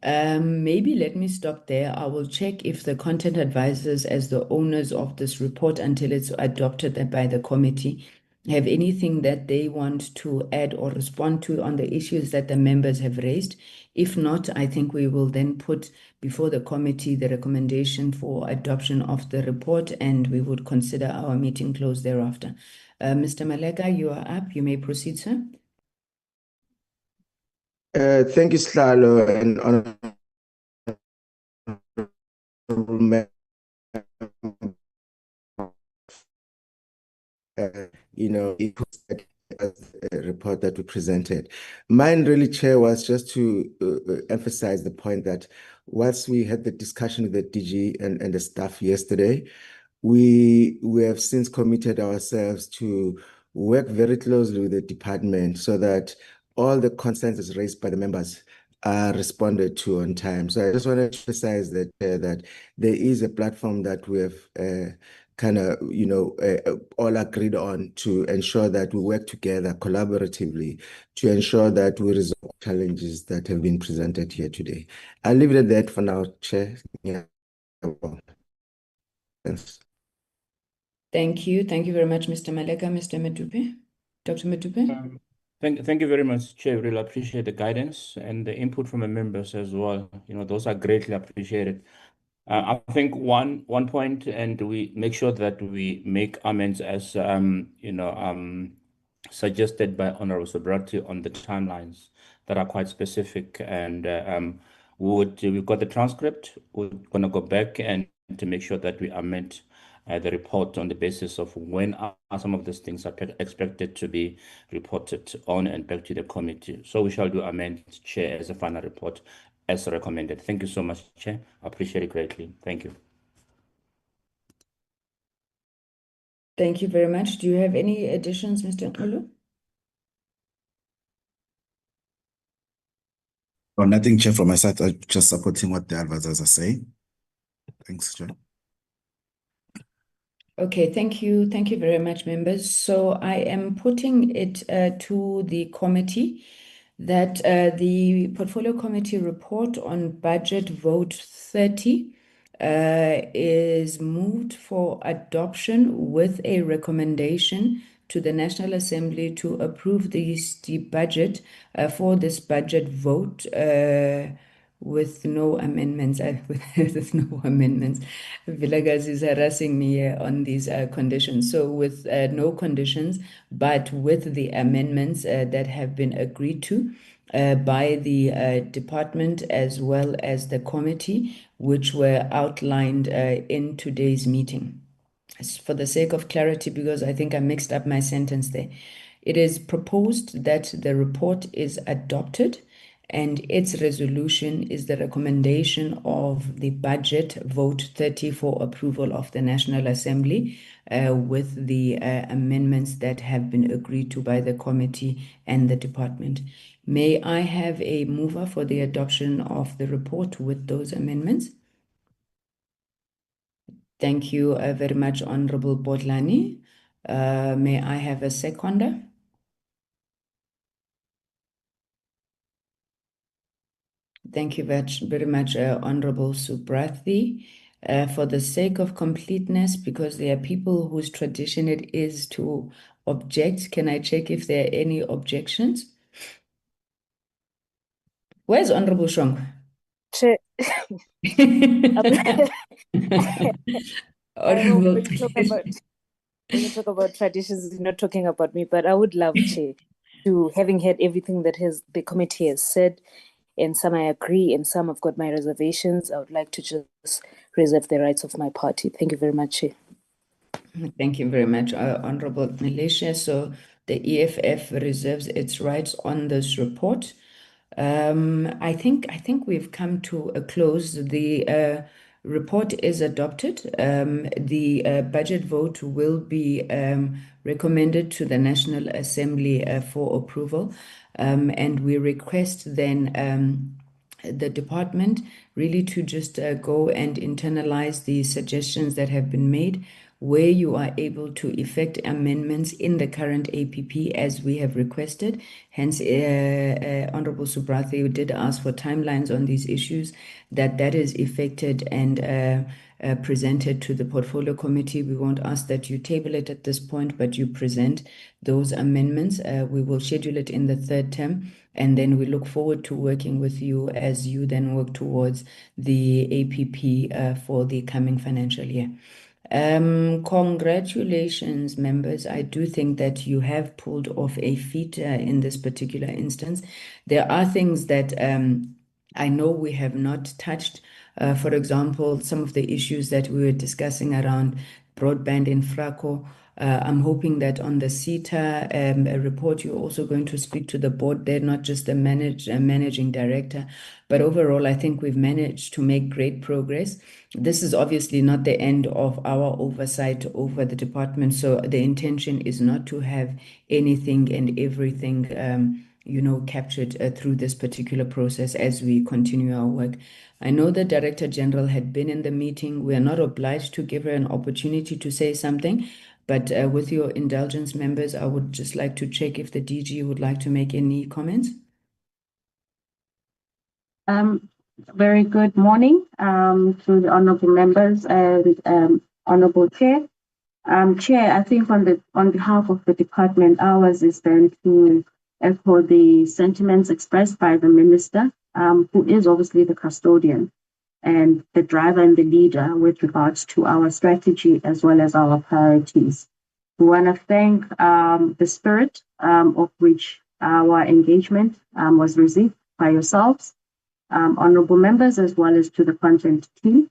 Maybe let me stop there. I will check if the content advisors, as the owners of this report until it's adopted by the committee, have anything that they want to add or respond to on the issues that the members have raised. If not, I think we will then put before the committee the recommendation for adoption of the report, and we would consider our meeting closed thereafter. Mr. Maleka, you are up. You may proceed, sir. Thank you, Slalo, and honorable it was a report that we presented. Mine really, Chair, was just to emphasize the point that once we had the discussion with the DG and the staff yesterday, we have since committed ourselves to work very closely with the department so that all the concerns raised by the members are responded to on time. So I just want to emphasize that that there is a platform that we have kind of, all agreed on to ensure that we work together collaboratively to ensure that we resolve challenges that have been presented here today. I'll leave it at that for now, Chair. Yeah. Thanks. Thank you. Thank you very much, Mr. Maleka. Mr. Medupe. Dr. Medupe? Thank you very much, Chair. Really appreciate the guidance and the input from the members as well. Those are greatly appreciated. I think one point, and we make sure that we make amends as suggested by Honorable Sobrati on the timelines that are quite specific, and we've got the transcript. We're gonna go back and to make sure that we amend the report on the basis of when are some of these things are expected to be reported on and back to the committee. So we shall do amend, Chair, as a final report as recommended. Thank you so much, Chair. I appreciate it greatly. Thank you. Thank you very much. Do you have any additions, Mr. Nkulu? Oh, nothing, Chair, from my side. I'm just supporting what the advisors are saying. Thanks, Chair. Okay, thank you. Thank you very much, members. So I am putting it to the committee that the Portfolio Committee report on Budget Vote 30 is moved for adoption with a recommendation to the National Assembly to approve the budget for this budget vote with no amendments. With no amendments. Vilagazi is harassing me on these conditions. So with no conditions, but with the amendments that have been agreed to by the department as well as the committee, which were outlined in today's meeting. For the sake of clarity, because I think I mixed up my sentence there, it is proposed that the report is adopted and its resolution is the recommendation of the budget vote 30 for approval of the National Assembly with the amendments that have been agreed to by the committee and the department. May I have a mover for the adoption of the report with those amendments? Thank you very much, Honorable Bodlani. May I have a seconder? Thank you very much, Honorable Subrathi. For the sake of completeness, because there are people whose tradition it is to object, can I check if there are any objections? Where's Honorable Shong? Chair, I hope Honorable. when you talk about traditions, you're not talking about me, but I would love, Chair, to having heard everything that the committee has said, and some I agree, and some I've got my reservations. I would like to just reserve the rights of my party. Thank you very much, Chair. Thank you very much, Honorable Malaysia. So the EFF reserves its rights on this report. I think we've come to a close. The report is adopted. The budget vote will be recommended to the National Assembly for approval, and we request then the department really to just go and internalize the suggestions that have been made, where you are able to effect amendments in the current APP as we have requested. Hence, Honorable Subrathi did ask for timelines on these issues, that is effected and presented to the Portfolio Committee. We won't ask that you table it at this point, but you present those amendments. We will schedule it in the third term, and then we look forward to working with you as you then work towards the APP for the coming financial year. Congratulations, members. I do think that you have pulled off a feat in this particular instance. There are things that I know we have not touched. For example, some of the issues that we were discussing around broadband infraco. I'm hoping that on the CETA report, you're also going to speak to the board there, not just the managing director. But overall, I think we've managed to make great progress. This is obviously not the end of our oversight over the department. So the intention is not to have anything and everything captured through this particular process as we continue our work. I know the Director General had been in the meeting. We are not obliged to give her an opportunity to say something, but with your indulgence, members, I would just like to check if the DG would like to make any comments. Very good morning to the honorable members and honorable chair. Chair, I think on behalf of the department, ours is then to echo the sentiments expressed by the minister, who is obviously the custodian and the driver and the leader with regards to our strategy as well as our priorities. We want to thank the spirit of which our engagement was received by yourselves, honorable members, as well as to the content team.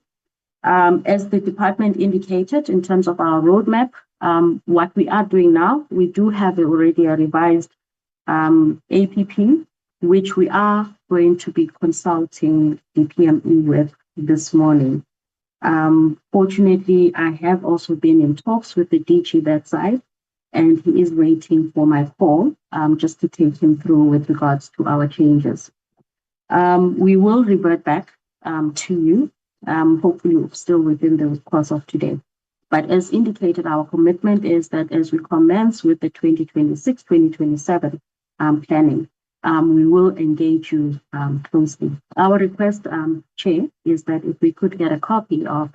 As the department indicated in terms of our roadmap, what we are doing now, we do have already a revised APP, which we are going to be consulting the PME with this morning. Fortunately, I have also been in talks with the DG that side, and he is waiting for my call just to take him through with regards to our changes. We will revert back to you, hopefully still within the course of today. But as indicated, our commitment is that as we commence with the 2026-2027 planning, we will engage you closely. Our request, Chair, is that if we could get a copy of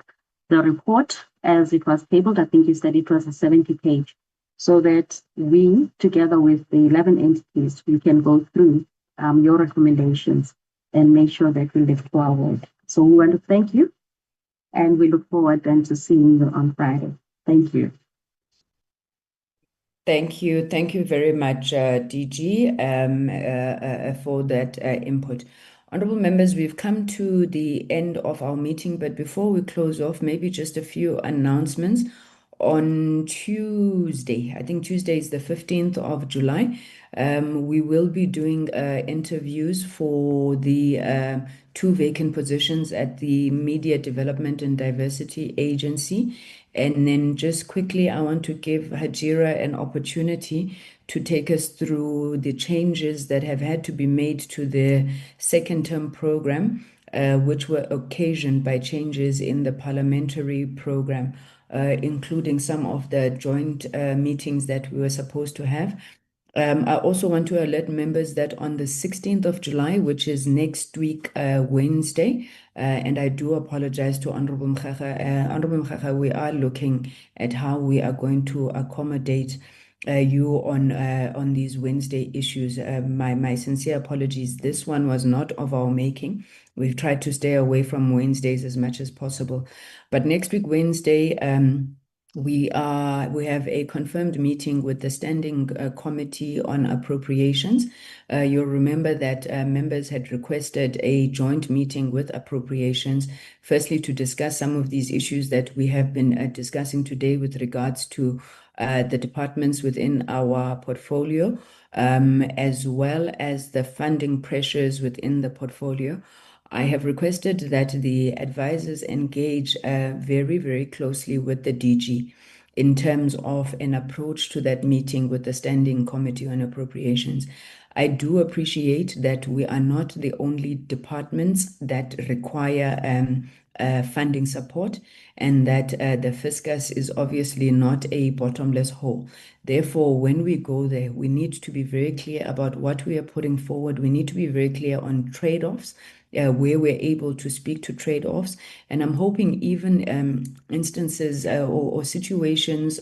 the report as it was tabled, I think you said it was a 70-page, so that we, together with the 11 entities, we can go through your recommendations and make sure that we live to our word. So we want to thank you, and we look forward then to seeing you on Friday. Thank you. Thank you. Thank you very much, DG, for that input. Honorable members, we've come to the end of our meeting, but before we close off, maybe just a few announcements. On Tuesday, I think Tuesday is the 15th of July, we will be doing interviews for the 2 vacant positions at the Media Development and Diversity Agency. And then just quickly, I want to give Hajira an opportunity to take us through the changes that have had to be made to the second term program, which were occasioned by changes in the parliamentary program, including some of the joint meetings that we were supposed to have. I also want to alert members that on the 16th of July, which is next week, Wednesday, and I do apologize to Honorable Mkhaga. Honorable Mkhaga, we are looking at how we are going to accommodate you on these Wednesday issues. My sincere apologies. This one was not of our making. We've tried to stay away from Wednesdays as much as possible. But next week, Wednesday, we have a confirmed meeting with the Standing Committee on Appropriations. You'll remember that members had requested a joint meeting with Appropriations, firstly to discuss some of these issues that we have been discussing today with regards to the departments within our portfolio, as well as the funding pressures within the portfolio. I have requested that the advisors engage very, very closely with the DG in terms of an approach to that meeting with the Standing Committee on Appropriations. I do appreciate that we are not the only departments that require funding support, and that the fiscus is obviously not a bottomless hole. Therefore, when we go there, we need to be very clear about what we are putting forward. We need to be very clear on trade-offs, where we're able to speak to trade-offs. And I'm hoping even instances or situations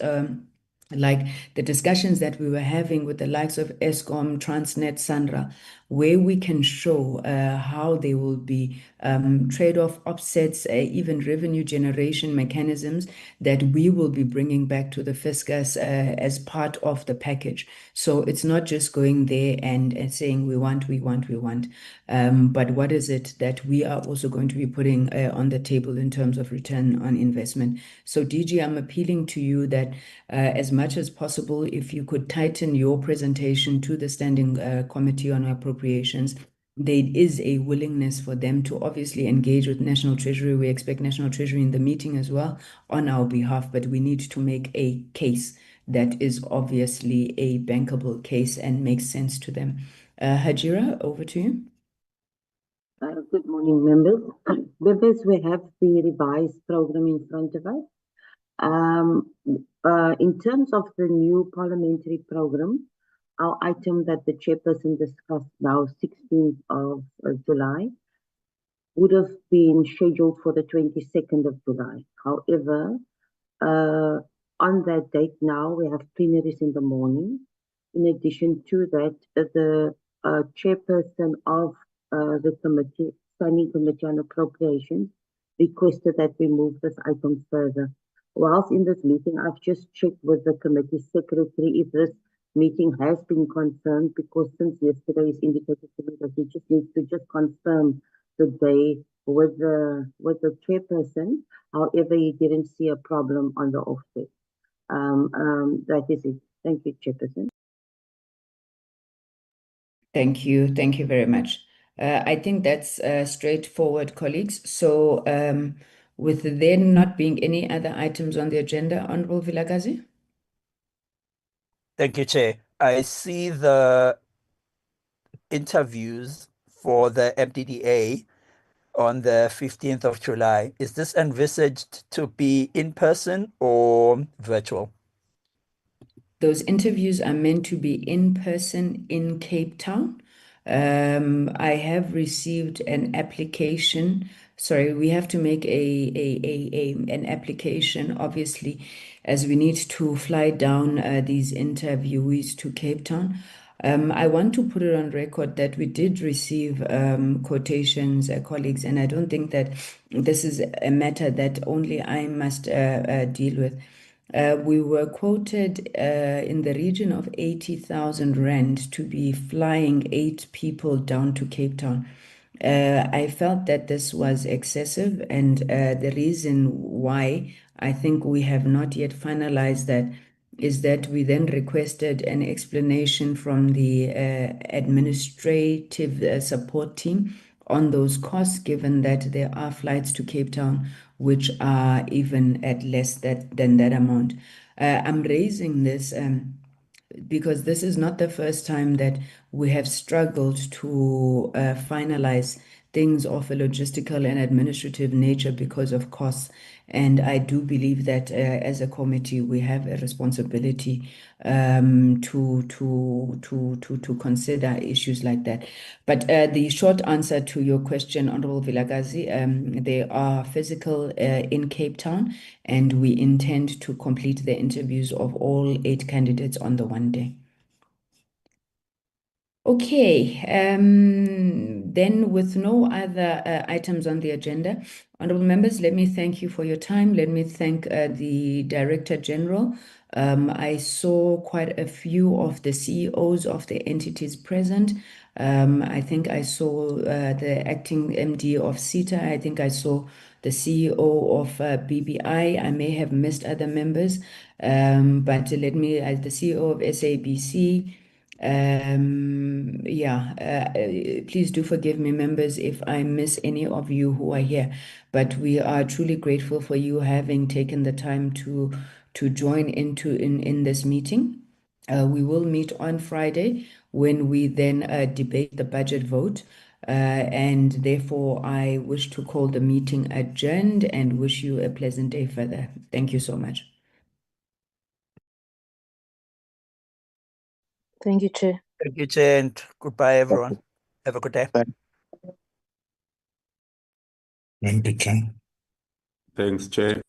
like the discussions that we were having with the likes of Eskom, Transnet, Sandra, where we can show how they will be trade-off offsets, even revenue generation mechanisms that we will be bringing back to the fiscus as part of the package. So it's not just going there and saying we want, but what is it that we are also going to be putting on the table in terms of return on investment. So DG, I'm appealing to you that as much as possible, if you could tighten your presentation to the Standing Committee on Appropriations, there is a willingness for them to obviously engage with National Treasury. We expect National Treasury in the meeting as well on our behalf, but we need to make a case that is obviously a bankable case and makes sense to them. Hajira, over to you. Good morning, members. Members, we have the revised program in front of us. In terms of the new parliamentary program, our item that the chairperson discussed now, 16th of July, would have been scheduled for the 22nd of July. However, on that date now, we have plenaries in the morning. In addition to that, the chairperson of the committee, Standing Committee on Appropriations, requested that we move this item further. Whilst in this meeting, I've just checked with the committee secretary if this meeting has been confirmed, because since yesterday is indicated to me that he just needs to just confirm the day with the chairperson. However, he didn't see a problem on the offset. That is it. Thank you, Chairperson. Thank you. Thank you very much. I think that's straightforward, colleagues. So with there not being any other items on the agenda, Honorable Vilakazi? Thank you, Chair. I see the interviews for the MDDA on the 15th of July. Is this envisaged to be in person or virtual? Those interviews are meant to be in person in Cape Town. I have received an application. Sorry, we have to make an application, obviously, as we need to fly down these interviewees to Cape Town. I want to put it on record that we did receive quotations, colleagues, and I don't think that this is a matter that only I must deal with. We were quoted in the region of 80,000 rand to be flying 8 people down to Cape Town. I felt that this was excessive, and the reason why I think we have not yet finalized that is that we then requested an explanation from the administrative support team on those costs, given that there are flights to Cape Town which are even at less than that amount. I'm raising this because this is not the first time that we have struggled to finalize things of a logistical and administrative nature because of costs. And I do believe that as a committee, we have a responsibility to consider issues like that. But the short answer to your question, Honorable Vilakazi, they are physical in Cape Town, and we intend to complete the interviews of all 8 candidates on the one day. Okay, then with no other items on the agenda, honorable members, let me thank you for your time. Let me thank the Director General. I saw quite a few of the CEOs of the entities present. I think I saw the acting MD of CETA. I think I saw the CEO of BBI. I may have missed other members, but let me, as the CEO of SABC, please do forgive me, members, if I miss any of you who are here, but we are truly grateful for you having taken the time to join in this meeting. We will meet on Friday when we then debate the budget vote, and therefore I wish to call the meeting adjourned and wish you a pleasant day further. Thank you so much. Thank you, Chair. Thank you, Chair, and goodbye, everyone. Have a good day. Thank you, Chair. Thanks, Chair.